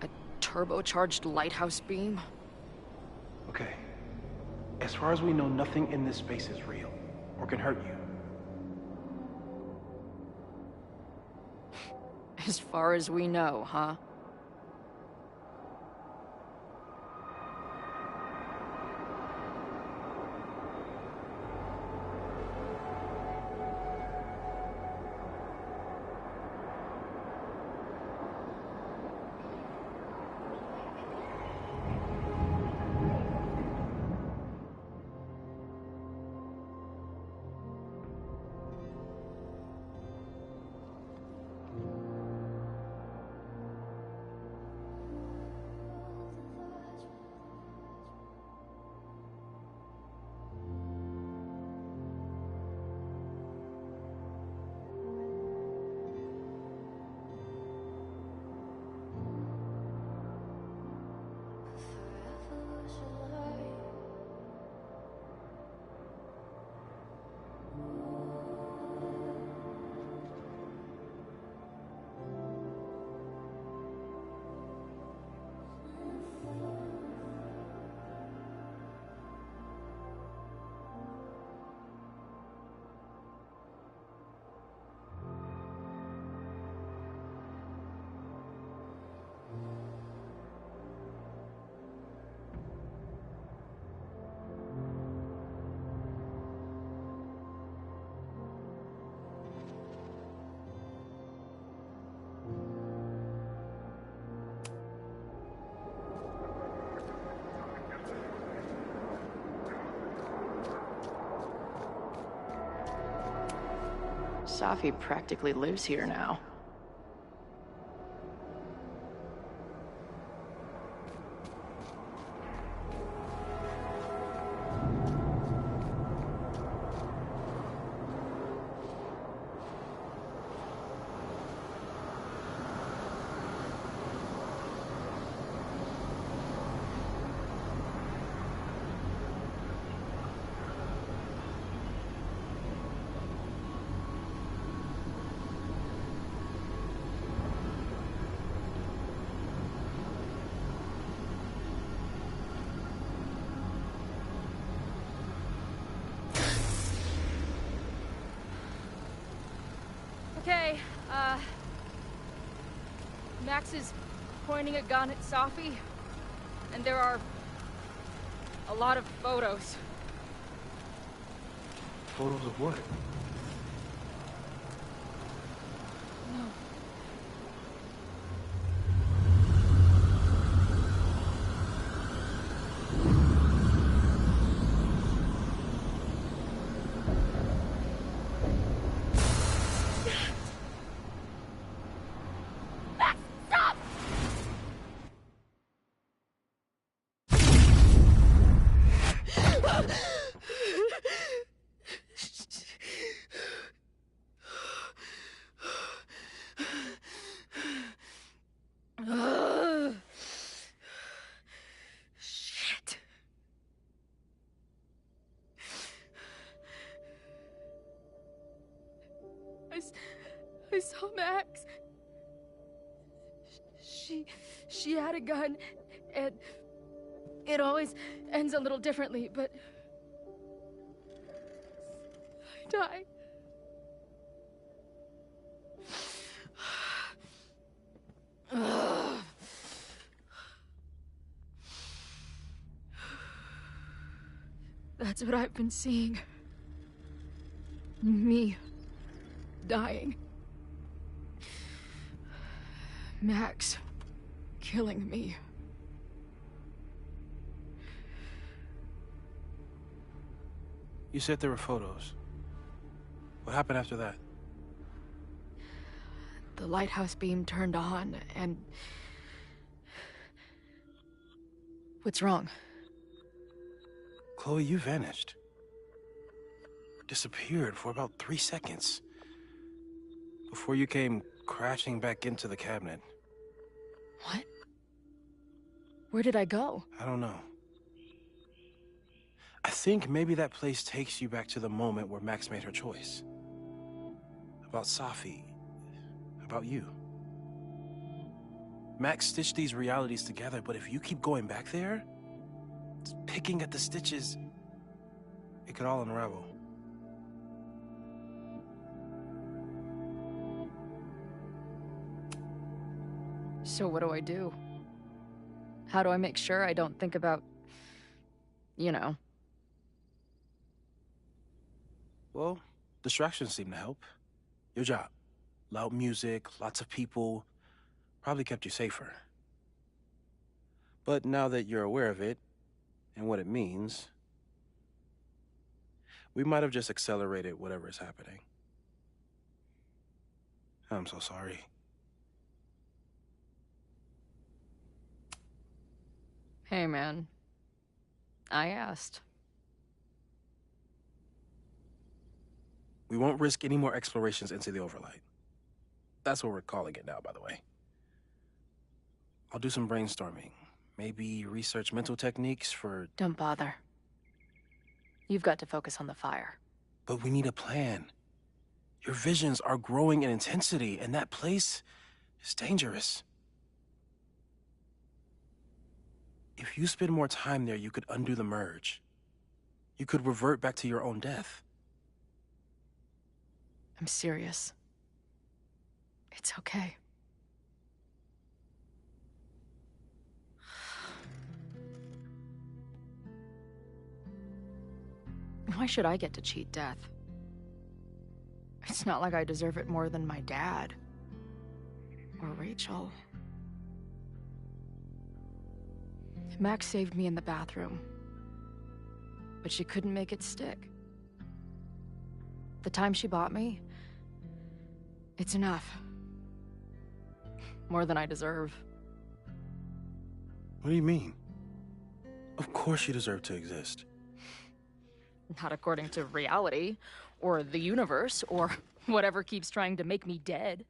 A turbocharged lighthouse beam. Okay. As far as we know, nothing in this space is real, or can hurt you. As far as we know, huh? Safi practically lives here now. Okay, Max is pointing a gun at Safi, and there are a lot of photos. Photos of what? No. I saw Max. She had a gun, and it always ends a little differently, but I died. That's what I've been seeing. Me dying. Max killing me. You said there were photos. What happened after that? The lighthouse beam turned on, and... What's wrong? Chloe, you vanished. Disappeared for about 3 seconds. Before you came crashing back into the cabinet. What? Where did I go? I don't know. I think maybe that place takes you back to the moment where Max made her choice. About Safi. About you. Max stitched these realities together, but if you keep going back there, picking at the stitches, it could all unravel. So what do I do? How do I make sure I don't think about... you know? Well, distractions seem to help. Your job. Loud music, lots of people, probably kept you safer. But now that you're aware of it, and what it means, we might have just accelerated whatever is happening. I'm so sorry. Hey, man. I asked. We won't risk any more explorations into the Overlight. That's what we're calling it now, by the way. I'll do some brainstorming. Maybe research mental techniques for... Don't bother. You've got to focus on the fire. But we need a plan. Your visions are growing in intensity, and that place is dangerous. If you spend more time there, you could undo the merge. You could revert back to your own death. I'm serious. It's okay. Why should I get to cheat death? It's not like I deserve it more than my dad. Or Rachel. Max saved me in the bathroom. But she couldn't make it stick. The time she bought me, it's enough. More than I deserve. What do you mean? Of course you deserve to exist. Not according to reality, or the universe, or whatever keeps trying to make me dead.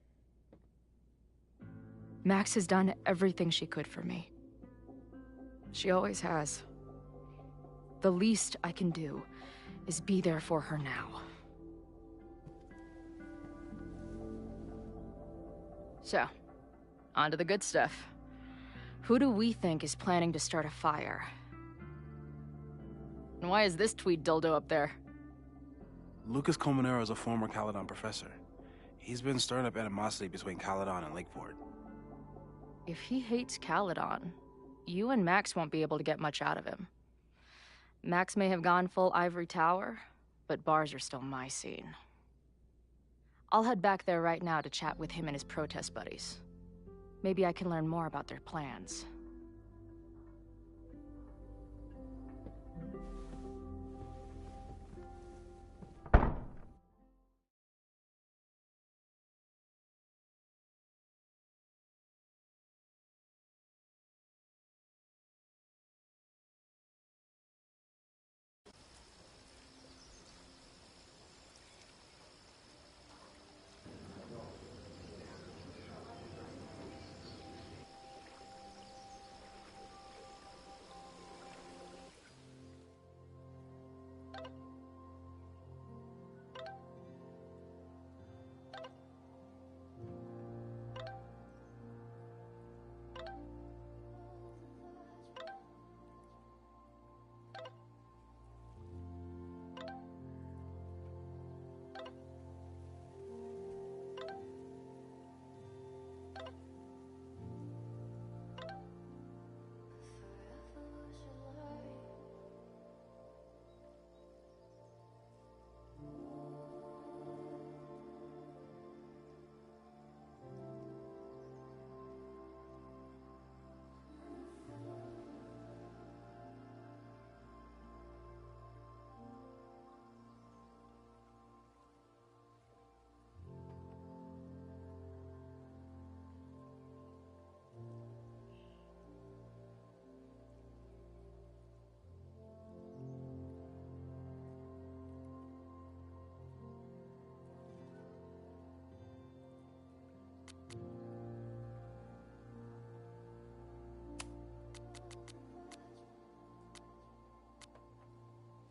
Max has done everything she could for me. She always has. The least I can do is be there for her now. So, on to the good stuff. Who do we think is planning to start a fire? And why is this tweed dildo up there? Lucas Colmenero is a former Caledon professor. He's been stirring up animosity between Caledon and Lakeport. If he hates Caledon, you and Max won't be able to get much out of him. Max may have gone full Ivory Tower, but bars are still my scene. I'll head back there right now to chat with him and his protest buddies. Maybe I can learn more about their plans.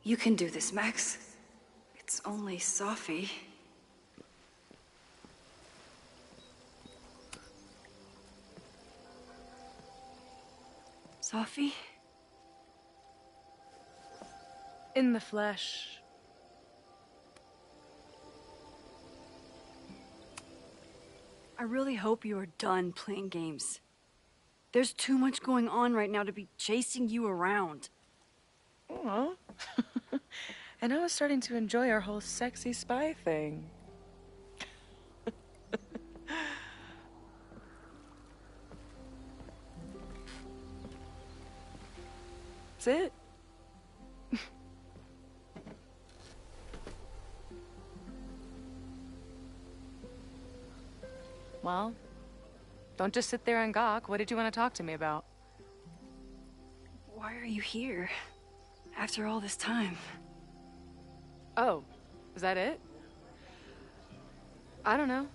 You can do this, Max. It's only Sophie. Sophie? In the flesh. I really hope you are done playing games. There's too much going on right now to be chasing you around. Aw. And I was starting to enjoy our whole sexy spy thing. That's it. Well, don't just sit there and gawk. What did you want to talk to me about? Why are you here? After all this time? Oh, is that it? I don't know.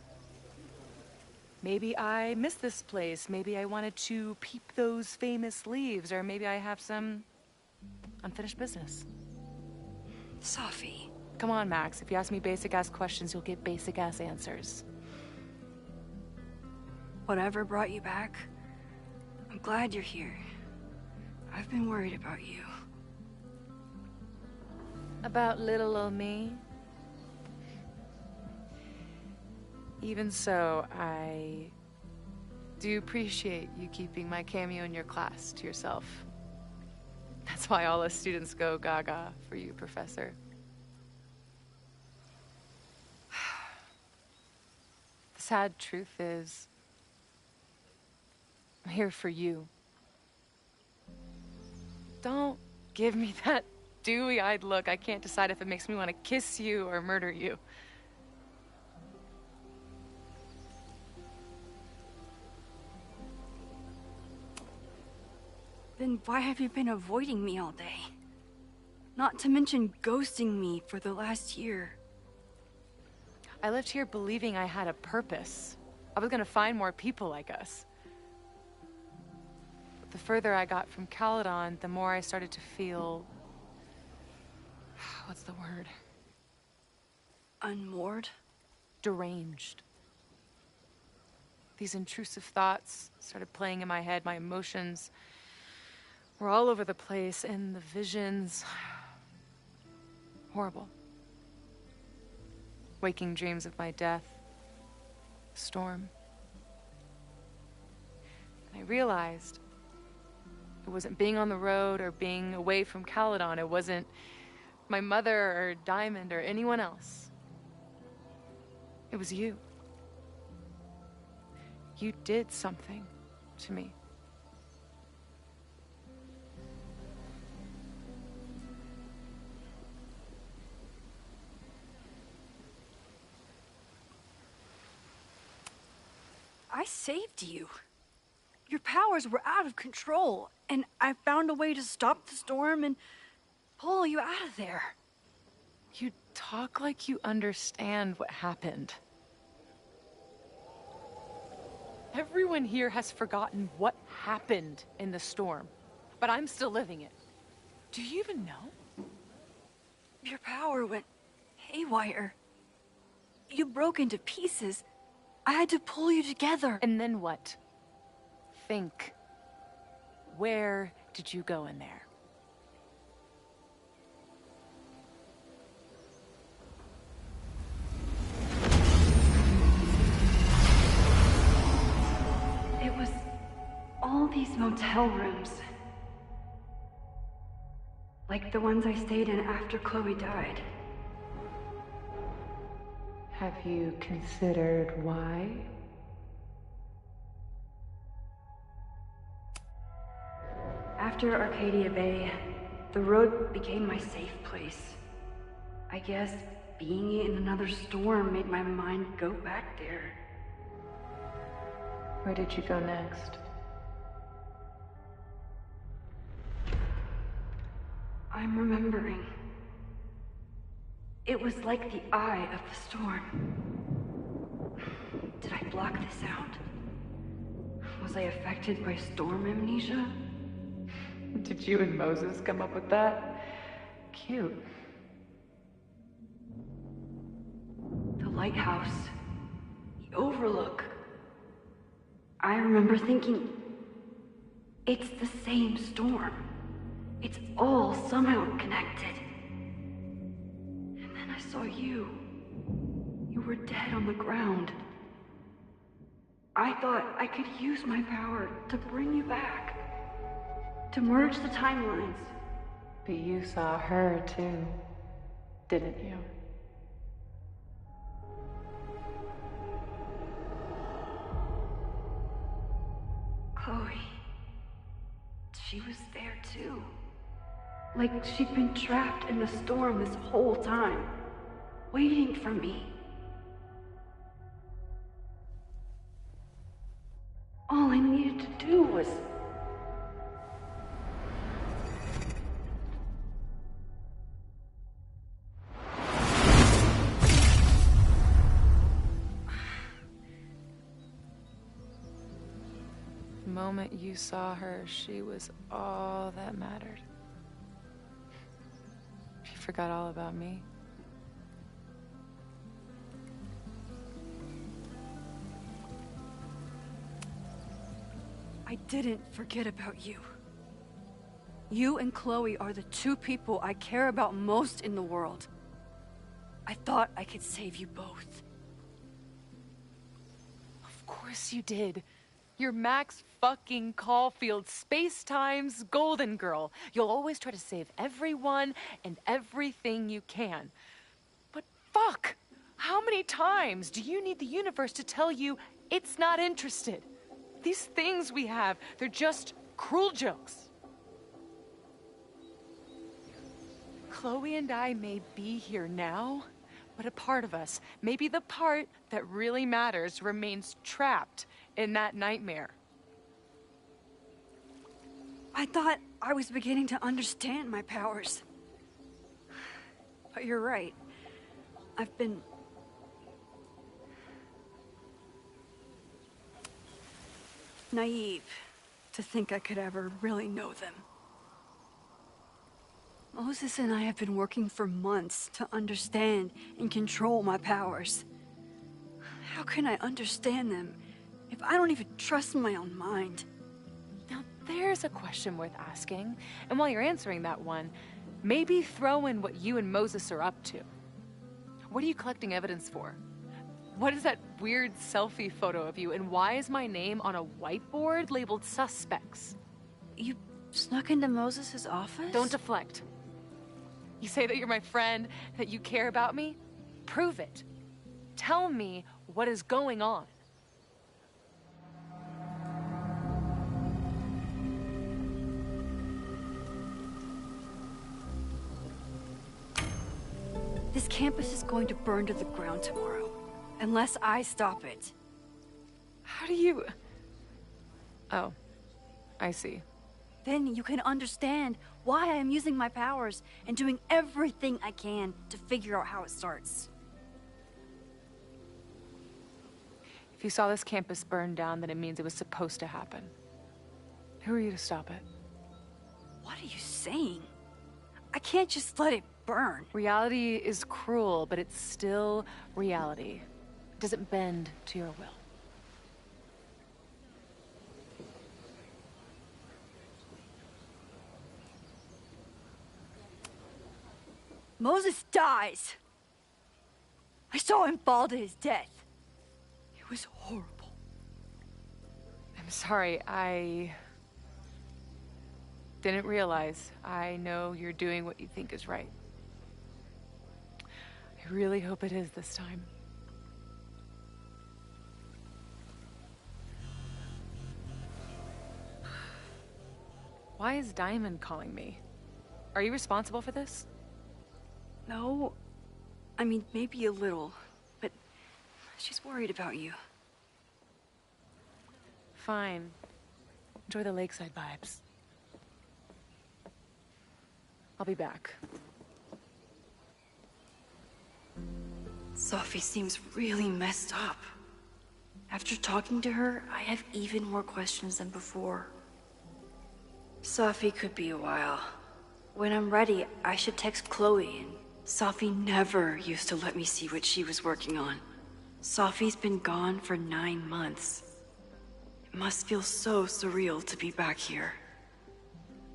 Maybe I miss this place. Maybe I wanted to peep those famous leaves, or maybe I have some unfinished business. Sophie. Come on, Max. If you ask me basic-ass questions, you'll get basic-ass answers. Whatever brought you back, I'm glad you're here. I've been worried about you. About little old me? Even so, I do appreciate you keeping my cameo in your class to yourself. That's why all us students go gaga for you, Professor. The sad truth is, I'm here for you. Don't give me that dewy-eyed look. I can't decide if it makes me want to kiss you or murder you. Then why have you been avoiding me all day? Not to mention ghosting me for the last year. I lived here believing I had a purpose. I was gonna find more people like us. But the further I got from Caledon, the more I started to feel... what's the word? Unmoored? Deranged. These intrusive thoughts started playing in my head. My emotions were all over the place, and the visions... horrible. Waking dreams of my death. Storm. And I realized it wasn't being on the road or being away from Caledon. It wasn't my mother or Diamond or anyone else. It was you. You did something to me. I saved you. Your powers were out of control, and I found a way to stop the storm and pull you out of there. You talk like you understand what happened. Everyone here has forgotten what happened in the storm, but I'm still living it. Do you even know? Your power went haywire. You broke into pieces. I had to pull you together. And then what? Think. Where did you go in there? It was all these motel rooms. Like the ones I stayed in after Chloe died. Have you considered why? After Arcadia Bay, the road became my safe place. I guess being in another storm made my mind go back there. Where did you go next? I'm remembering. It was like the eye of the storm. Did I block this out? Was I affected by storm amnesia? Did you and Moses come up with that? cute. The lighthouse. The overlook. I remember thinking, it's the same storm. It's all somehow connected. And then I saw you. You were dead on the ground. I thought I could use my power to bring you back. To merge the timelines. But you saw her too, didn't you? Chloe. She was there too. Like she'd been trapped in the storm this whole time, waiting for me. All I needed to do was... The moment you saw her, she was all that mattered. She forgot all about me. I didn't forget about you. You and Chloe are the two people I care about most in the world. I thought I could save you both. Of course you did. You're Max fucking Caulfield, Space-Time's golden girl. You'll always try to save everyone and everything you can. But fuck! How many times do you need the universe to tell you it's not interested? These things we have, they're just cruel jokes. Chloe and I may be here now, but a part of us, maybe the part that really matters, remains trapped in that nightmare. I thought I was beginning to understand my powers. But you're right. I've been... naive to think I could ever really know them. Moses and I have been working for months to understand and control my powers. How can I understand them if I don't even trust my own mind? Now there's a question worth asking, and while you're answering that one, maybe throw in what you and Moses are up to. What are you collecting evidence for? What is that weird selfie photo of you, and why is my name on a whiteboard labeled suspects? You snuck into Moses' office? Don't deflect. You say that you're my friend, that you care about me? Prove it. Tell me what is going on. This campus is going to burn to the ground tomorrow, unless I stop it. How do you... Oh, I see. Then you can understand why I am using my powers and doing everything I can to figure out how it starts. If you saw this campus burn down, then it means it was supposed to happen. Who are you to stop it? What are you saying? I can't just let it burn. Reality is cruel, but it's still reality. It doesn't bend to your will. Moses dies. I saw him fall to his death. It was horrible. I'm sorry, I didn't realize. I know you're doing what you think is right. I really hope it is this time. Why is Diamond calling me? Are you responsible for this? No. I mean, maybe a little, but she's worried about you. Fine. Enjoy the lakeside vibes. I'll be back. Sophie seems really messed up. After talking to her, I have even more questions than before. Sophie could be a while. When I'm ready, I should text Chloe. And Safi never used to let me see what she was working on. Safi's been gone for 9 months. It must feel so surreal to be back here.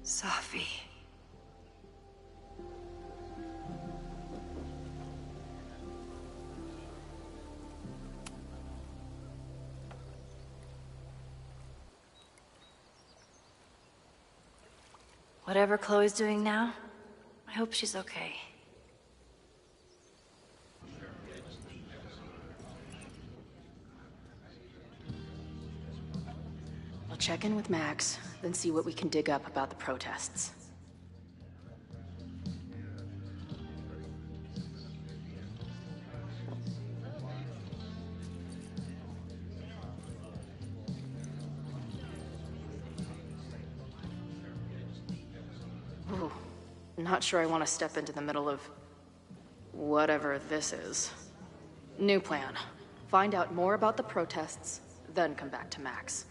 Safi. Whatever Chloe's doing now, I hope she's okay. I'll check in with Max, then see what we can dig up about the protests. Ooh, not sure I want to step into the middle of whatever this is. New plan. Find out more about the protests, then come back to Max.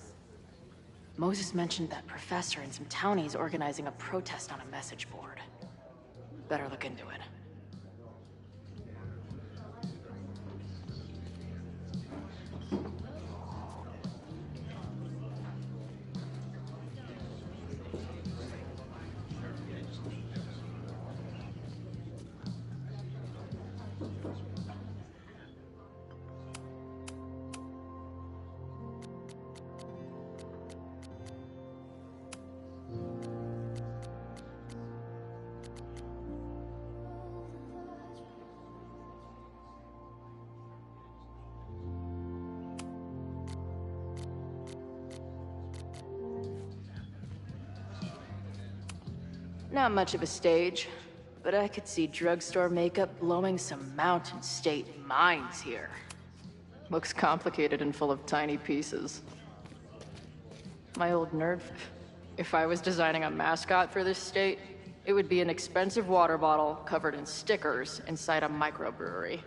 Moses mentioned that professor and some townies organizing a protest on a message board. Better look into it. Not much of a stage, but I could see drugstore makeup blowing some Mountain State minds here. Looks complicated and full of tiny pieces. My old nerd... If I was designing a mascot for this state, it would be an expensive water bottle covered in stickers inside a microbrewery.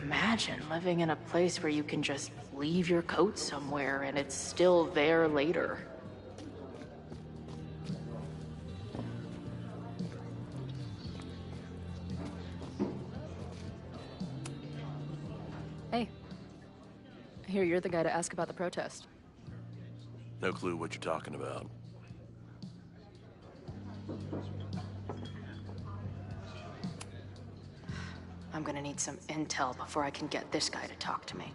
Imagine living in a place where you can just leave your coat somewhere and it's still there later. Hey. I hear you're the guy to ask about the protest. No clue what you're talking about. I'm gonna need some intel before I can get this guy to talk to me.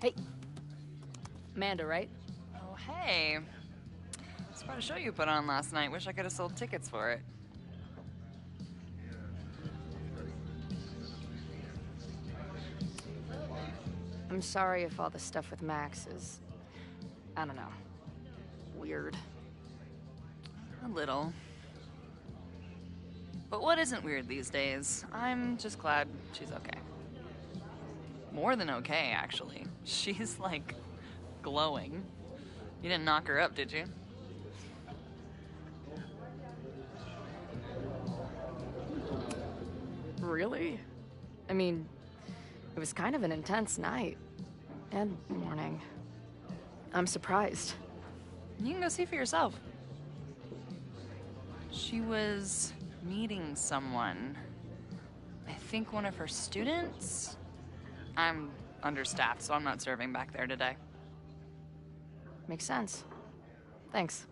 Hey. Amanda, right? Oh, hey. It's quite a show you put on last night. Wish I could have sold tickets for it. I'm sorry if all the stuff with Max is... I don't know. Weird. A little. But what isn't weird these days? I'm just glad she's okay. More than okay, actually. She's, like, glowing. You didn't knock her up, did you? Really? I mean, it was kind of an intense night. And morning. I'm surprised. You can go see for yourself. She was meeting someone. I think one of her students? I'm understaffed, so I'm not serving back there today. Makes sense. Thanks.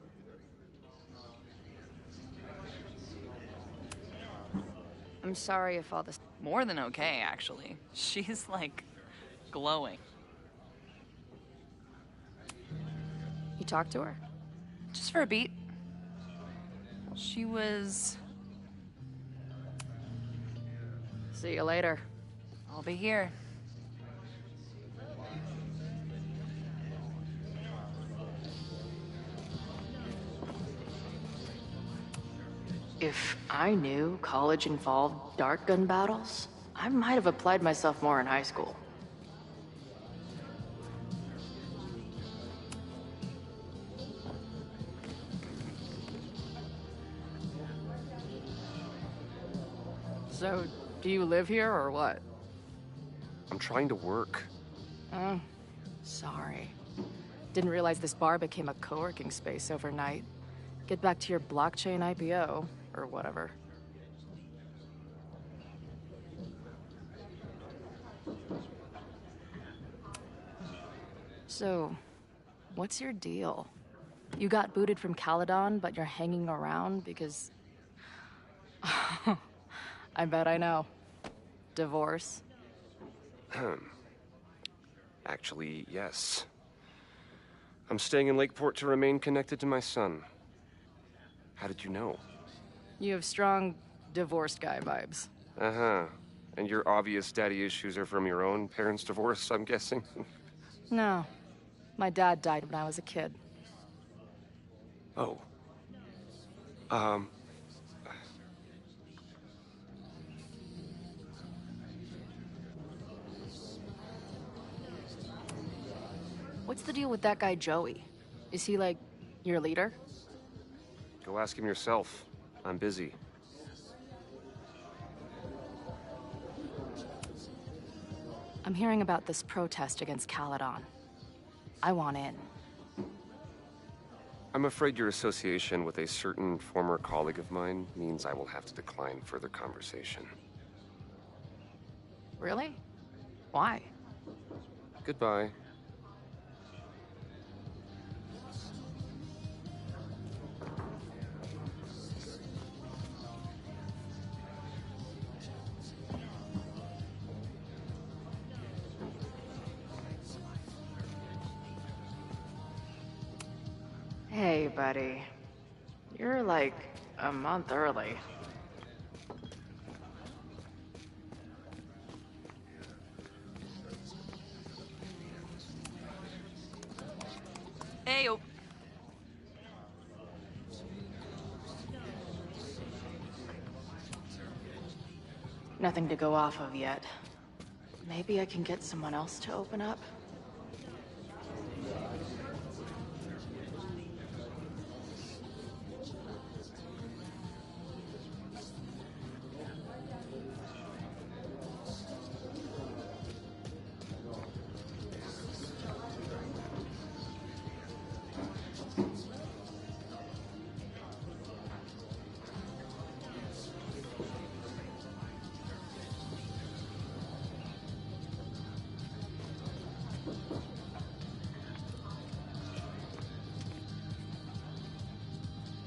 I'm sorry if all this... More than okay, actually. She's, like, glowing. You talked to her? Just for a beat. She was... See you later. I'll be here. If I knew college involved dart gun battles, I might have applied myself more in high school. So, do you live here or what? I'm trying to work. Oh, sorry. Didn't realize this bar became a co-working space overnight. Get back to your blockchain IPO, or whatever. So, what's your deal? You got booted from Caledon, but you're hanging around because... I bet I know. Divorce? Actually, yes. I'm staying in Lakeport to remain connected to my son. How did you know? You have strong divorced guy vibes. Uh-huh. And your obvious daddy issues are from your own parents' divorce, I'm guessing? No. My dad died when I was a kid. Oh. What's the deal with that guy Joey? Is he, like, your leader? Go ask him yourself. I'm busy. I'm hearing about this protest against Caledon. I want in. I'm afraid your association with a certain former colleague of mine means I will have to decline further conversation. Really? Why? Goodbye. Hey, buddy. You're like a month early. Ayo. Nothing to go off of yet. Maybe I can get someone else to open up?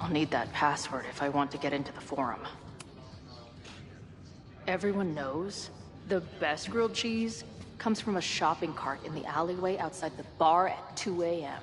I'll need that password if I want to get into the forum. Everyone knows the best grilled cheese comes from a shopping cart in the alleyway outside the bar at 2 a.m.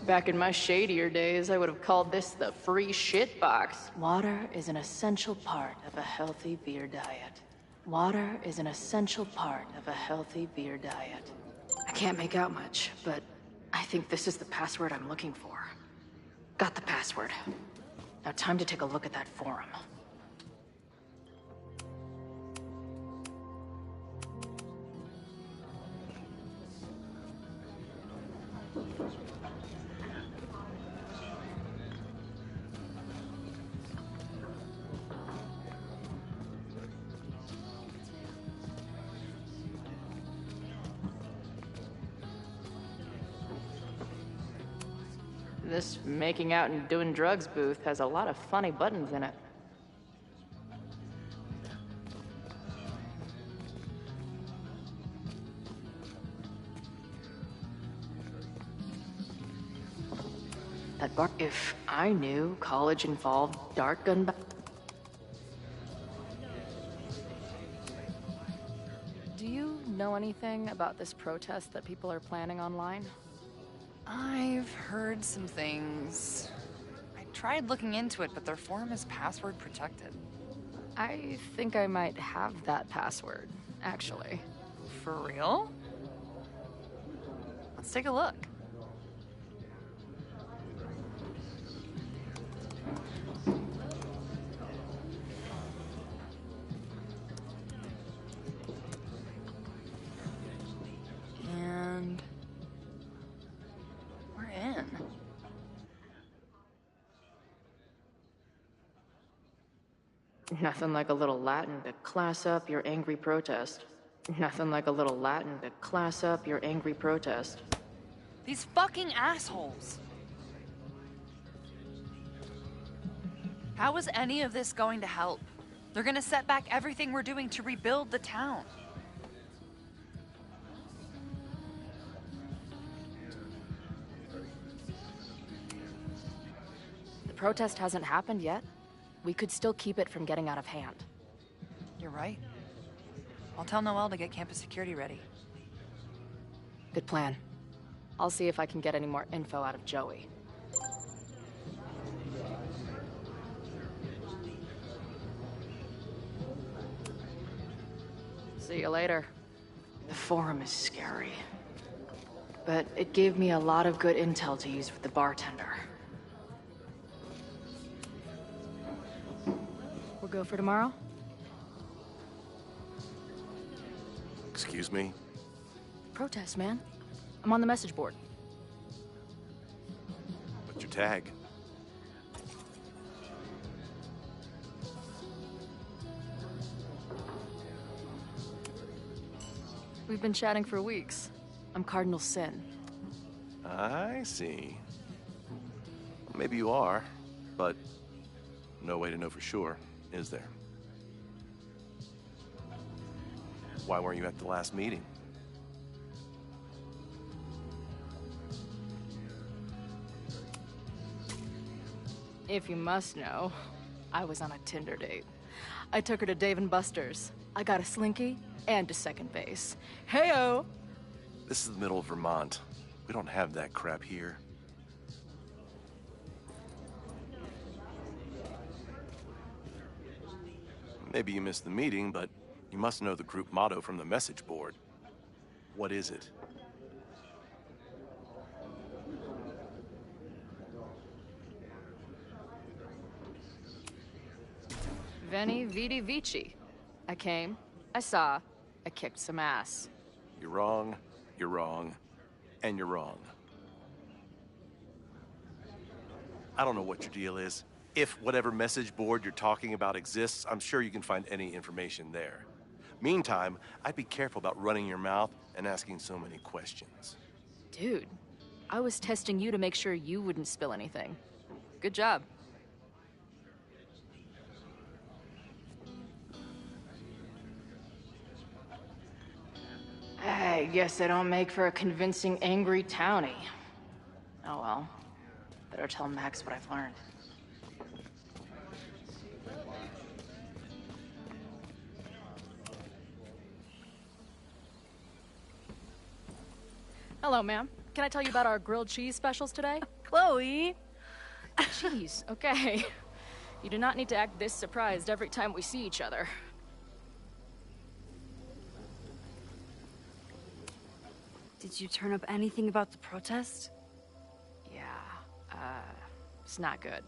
Back in my shadier days, I would have called this the free shit box. Water is an essential part of a healthy beer diet. Water is an essential part of a healthy beer diet. I can't make out much, but I think this is the password I'm looking for. Got the password. Now time to take a look at that forum. This making out and doing drugs booth has a lot of funny buttons in it. That bar. If I knew college involved dark gun. Do you know anything about this protest that people are planning online? I've heard some things. I tried looking into it, but their forum is password protected. I think I might have that password, actually. For real? Let's take a look. And we're in. Nothing like a little Latin to class up your angry protest. Nothing like a little Latin to class up your angry protest. These fucking assholes. How is any of this going to help? They're gonna set back everything we're doing to rebuild the town. The protest hasn't happened yet. We could still keep it from getting out of hand. You're right. I'll tell Noelle to get campus security ready. Good plan. I'll see if I can get any more info out of Joey. See you later. The forum is scary. But it gave me a lot of good intel to use with the bartender. We'll go for tomorrow? Excuse me? Protest, man. I'm on the message board. What's your tag? We've been chatting for weeks. I'm Cardinal Sin. I see. Maybe you are, but no way to know for sure, is there? Why weren't you at the last meeting? If you must know, I was on a Tinder date. I took her to Dave & Buster's. I got a Slinky and a second base. Heyo! This is the middle of Vermont. We don't have that crap here. Maybe you missed the meeting, but you must know the group motto from the message board. What is it? Veni, Vidi, Vici. I came, I saw, I kicked some ass. You're wrong, and you're wrong. I don't know what your deal is. If whatever message board you're talking about exists, I'm sure you can find any information there. Meantime, I'd be careful about running your mouth and asking so many questions. Dude, I was testing you to make sure you wouldn't spill anything. Good job. I guess I don't make for a convincing angry townie. Oh well. Better tell Max what I've learned. Hello, ma'am. Can I tell you about our grilled cheese specials today? Chloe! Cheese, okay. You do not need to act this surprised every time we see each other. Did you turn up anything about the protest? Yeah, it's not good.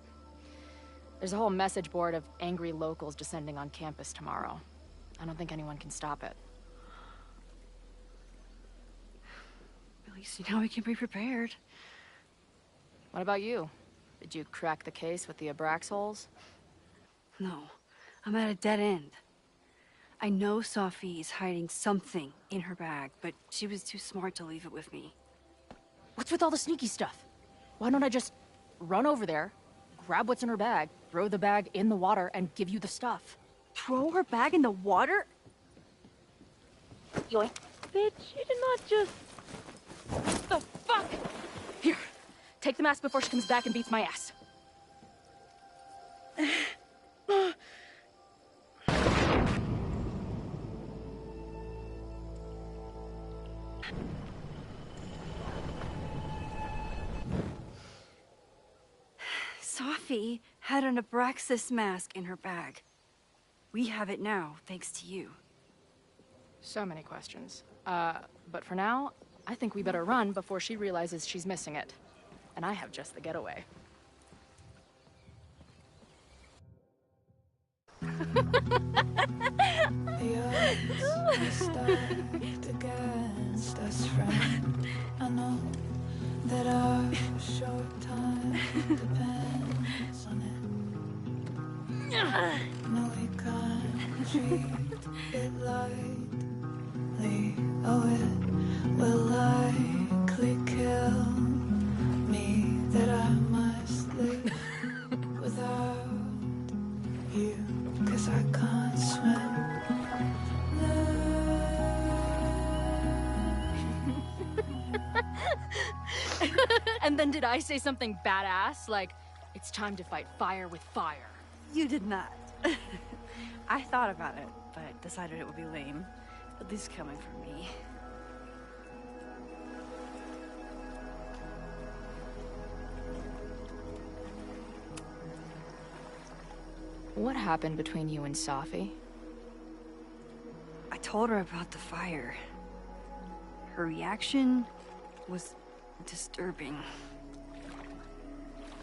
There's a whole message board of angry locals descending on campus tomorrow. I don't think anyone can stop it. At least now we can be prepared. What about you? Did you crack the case with the Abraxholes? No, I'm at a dead end. I know Sophie is hiding something in her bag, but she was too smart to leave it with me. What's with all the sneaky stuff? Why don't I just run over there, grab what's in her bag, throw the bag in the water, and give you the stuff? Throw her bag in the water? Yoink. Bitch, you did not just... The fuck? Here, take the mask before she comes back and beats my ass. Sophie had an Abraxas mask in her bag. We have it now, thanks to you. So many questions. But for now, I think we better run before she realizes she's missing it. And I have just the getaway. The odds are stacked against us, friend. I know that our short time depends on it. No, we can't treat it lightly. Oh, it will likely kill me that I must live without you, 'cause I can't swim. And then did I say something badass? Like, it's time to fight fire with fire. You did not. I thought about it, but decided it would be lame. At least coming from me. What happened between you and Safi? I told her about the fire. Her reaction was disturbing.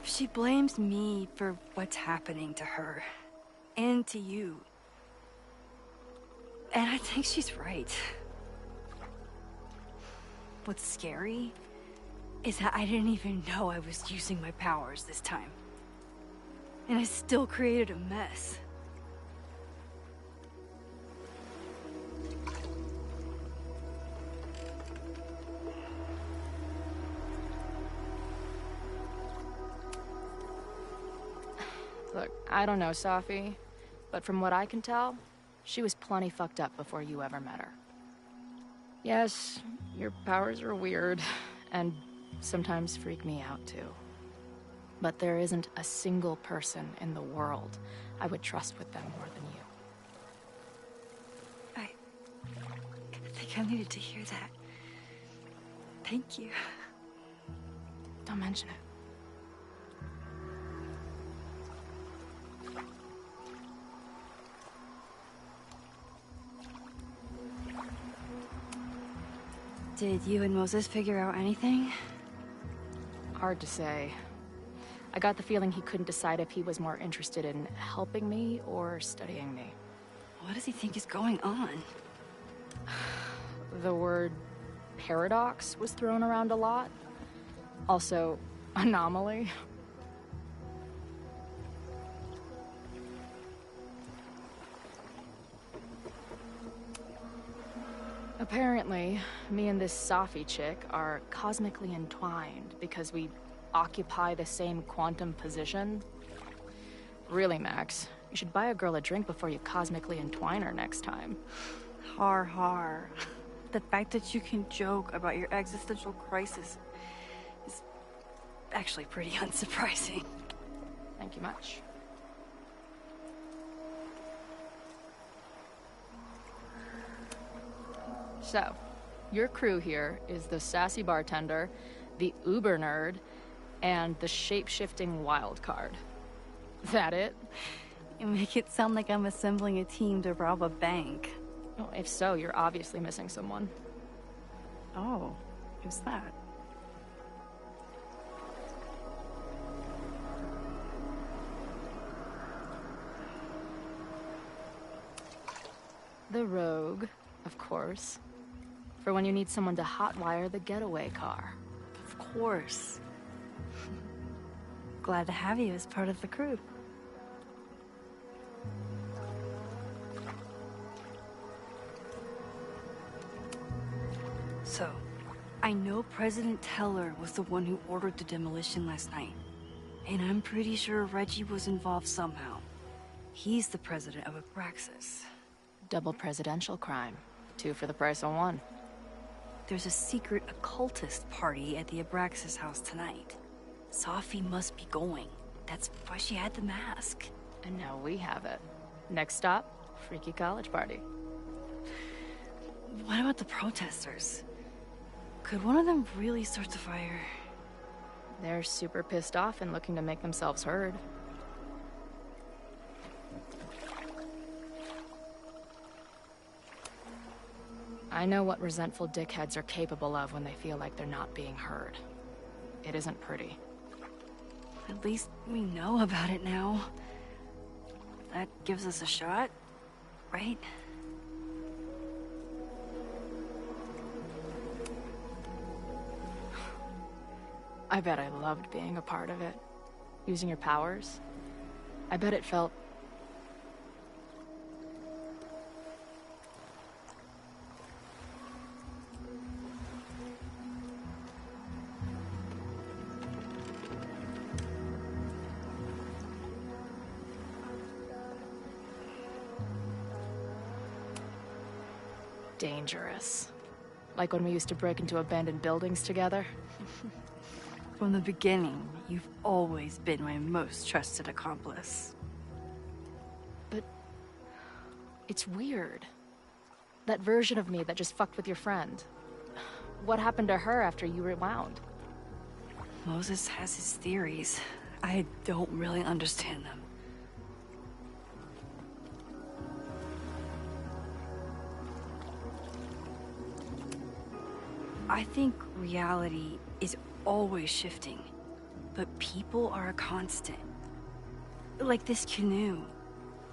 She blames me for what's happening to her. And to you. And I think she's right. What's scary is that I didn't even know I was using my powers this time. And I still created a mess. Look, I don't know Safi, but from what I can tell, she was plenty fucked up before you ever met her. Yes, your powers are weird, and sometimes freak me out too. But there isn't a single person in the world I would trust with them more than you. I think I needed to hear that. Thank you. Don't mention it. Did you and Moses figure out anything? Hard to say. I got the feeling he couldn't decide if he was more interested in helping me or studying me. What does he think is going on? The word paradox was thrown around a lot. Also, anomaly. Apparently, me and this Safi chick are cosmically entwined because we occupy the same quantum position. Really, Max, you should buy a girl a drink before you cosmically entwine her next time. Har har. The fact that you can joke about your existential crisis is actually pretty unsurprising. Thank you much. So, your crew here is the sassy bartender, the uber nerd, and the shape-shifting wild card. That it? You make it sound like I'm assembling a team to rob a bank. Well, if so, you're obviously missing someone. Oh, who's that? The Rogue, of course. For when you need someone to hotwire the getaway car. Of course. Glad to have you as part of the crew. So, I know President Teller was the one who ordered the demolition last night. And I'm pretty sure Reggie was involved somehow. He's the president of Abraxas. Double presidential crime. 2 for the price of 1. There's a secret occultist party at the Abraxas house tonight. Safi must be going. That's why she had the mask. And now we have it. Next stop, freaky college party. What about the protesters? Could one of them really start the fire? They're super pissed off and looking to make themselves heard. I know what resentful dickheads are capable of when they feel like they're not being heard. It isn't pretty. At least we know about it now. That gives us a shot, right? I bet I loved being a part of it. Using your powers. I bet it felt... dangerous. Like when we used to break into abandoned buildings together. From the beginning, you've always been my most trusted accomplice. But... it's weird. That version of me that just fucked with your friend. What happened to her after you rewound? Moses has his theories. I don't really understand them. I think reality is always shifting, but people are a constant. Like this canoe.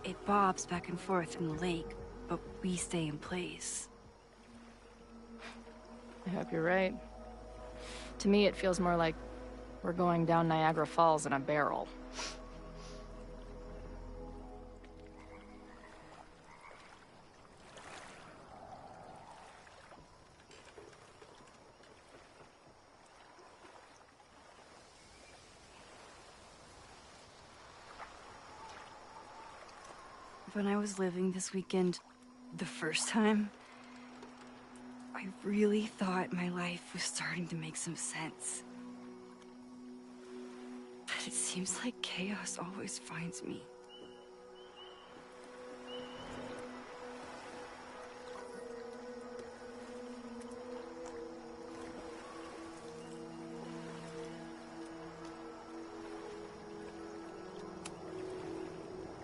It bobs back and forth in the lake, but we stay in place. I hope you're right. To me, it feels more like we're going down Niagara Falls in a barrel. When I was living this weekend, the first time, I really thought my life was starting to make some sense. But it seems like chaos always finds me.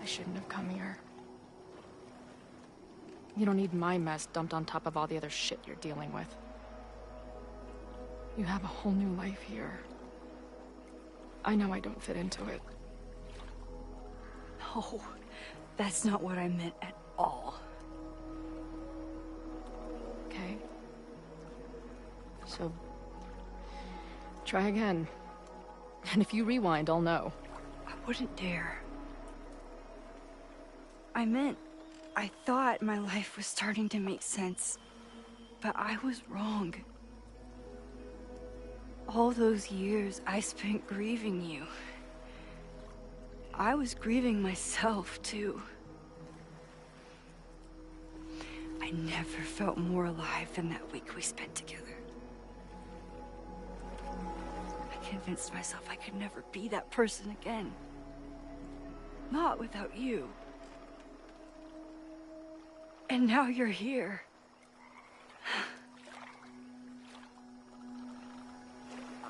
I shouldn't have come here. You don't need my mess dumped on top of all the other shit you're dealing with. You have a whole new life here. I know I don't fit into it. No, that's not what I meant at all. Okay. So, try again. And if you rewind, I'll know. I wouldn't dare. I thought my life was starting to make sense, but I was wrong. All those years I spent grieving you. I was grieving myself, too. I never felt more alive than that week we spent together. I convinced myself I could never be that person again. Not without you. And now you're here.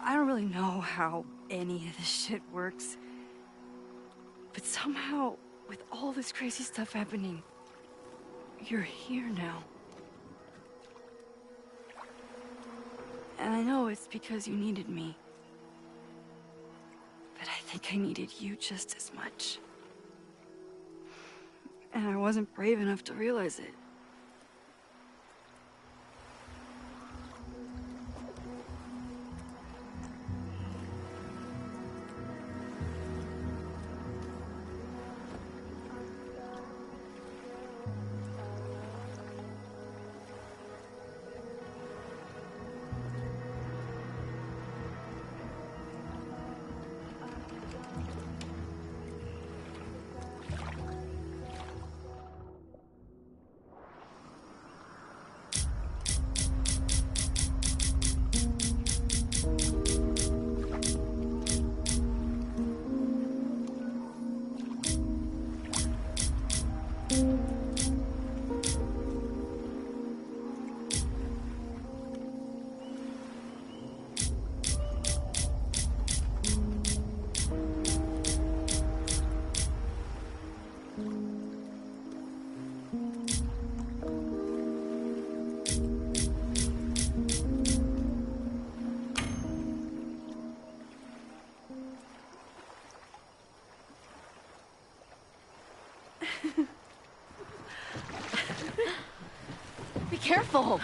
I don't really know how any of this shit works. But somehow, with all this crazy stuff happening, you're here now. And I know it's because you needed me. But I think I needed you just as much. And I wasn't brave enough to realize it. Careful!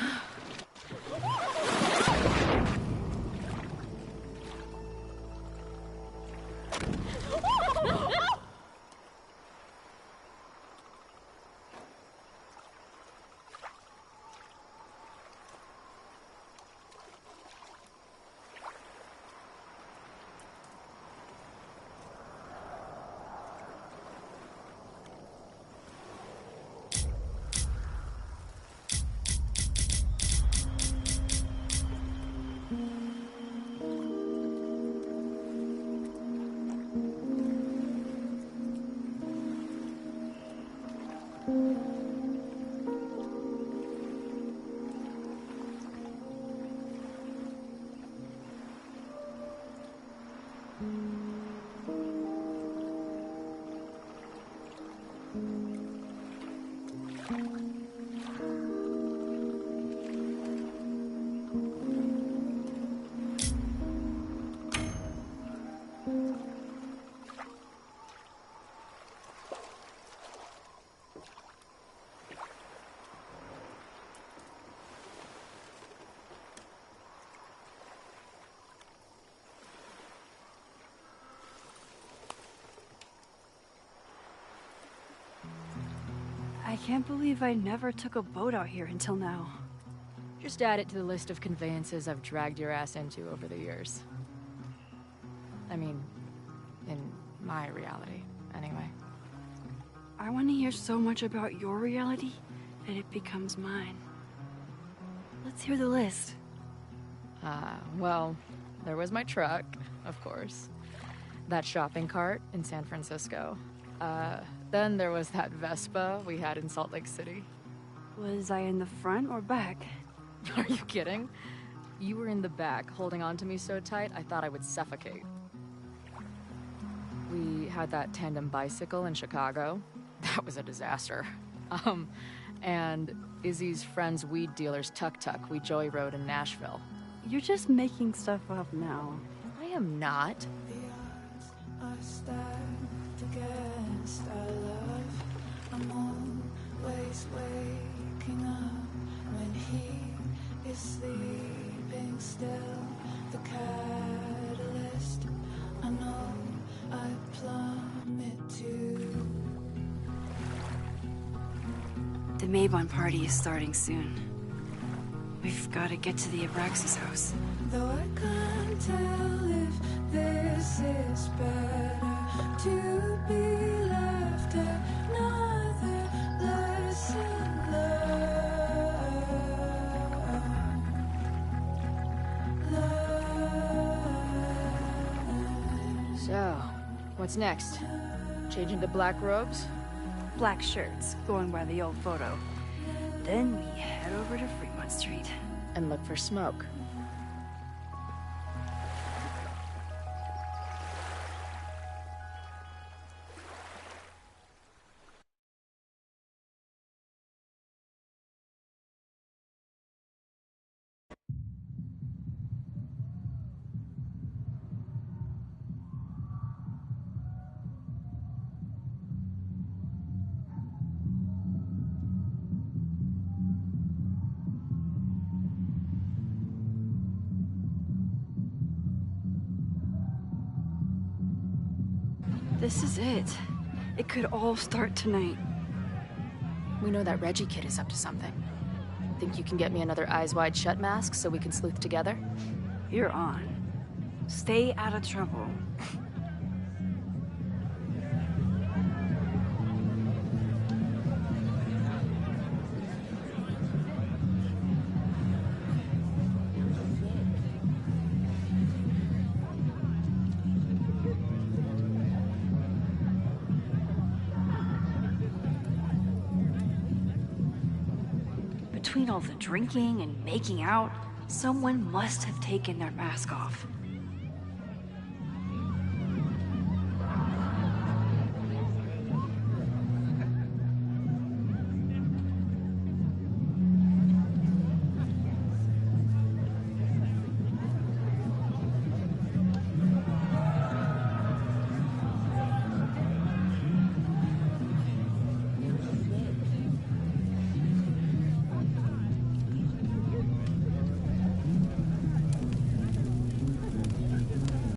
I can't believe I never took a boat out here until now. Just add it to the list of conveyances I've dragged your ass into over the years. I mean, in my reality, anyway. I want to hear so much about your reality that it becomes mine. Let's hear the list. Well, there was my truck, of course. That shopping cart in San Francisco. Then there was that Vespa we had in Salt Lake City. Was I in the front or back? Are you kidding? You were in the back, holding on to me so tight, I thought I would suffocate. We had that tandem bicycle in Chicago. That was a disaster. And Izzy's friend's weed dealer's tuk-tuk we joy rode in Nashville. You're just making stuff up now. I am not. Are stacked against our love. I'm always waking up when he is sleeping still. The catalyst, I know I plummet to. The Maybon party is starting soon. We've got to get to the Abraxas house. Though I can't tell if this is better to be left another lesson learned. So, what's next? Change into black robes? Black shirts, going by the old photo. Then we head over to Fremont Street. And look for smoke. This is it. It could all start tonight. We know that Reggie kid is up to something. Think you can get me another Eyes Wide Shut mask so we can sleuth together? You're on. Stay out of trouble. Between all the drinking and making out, someone must have taken their mask off.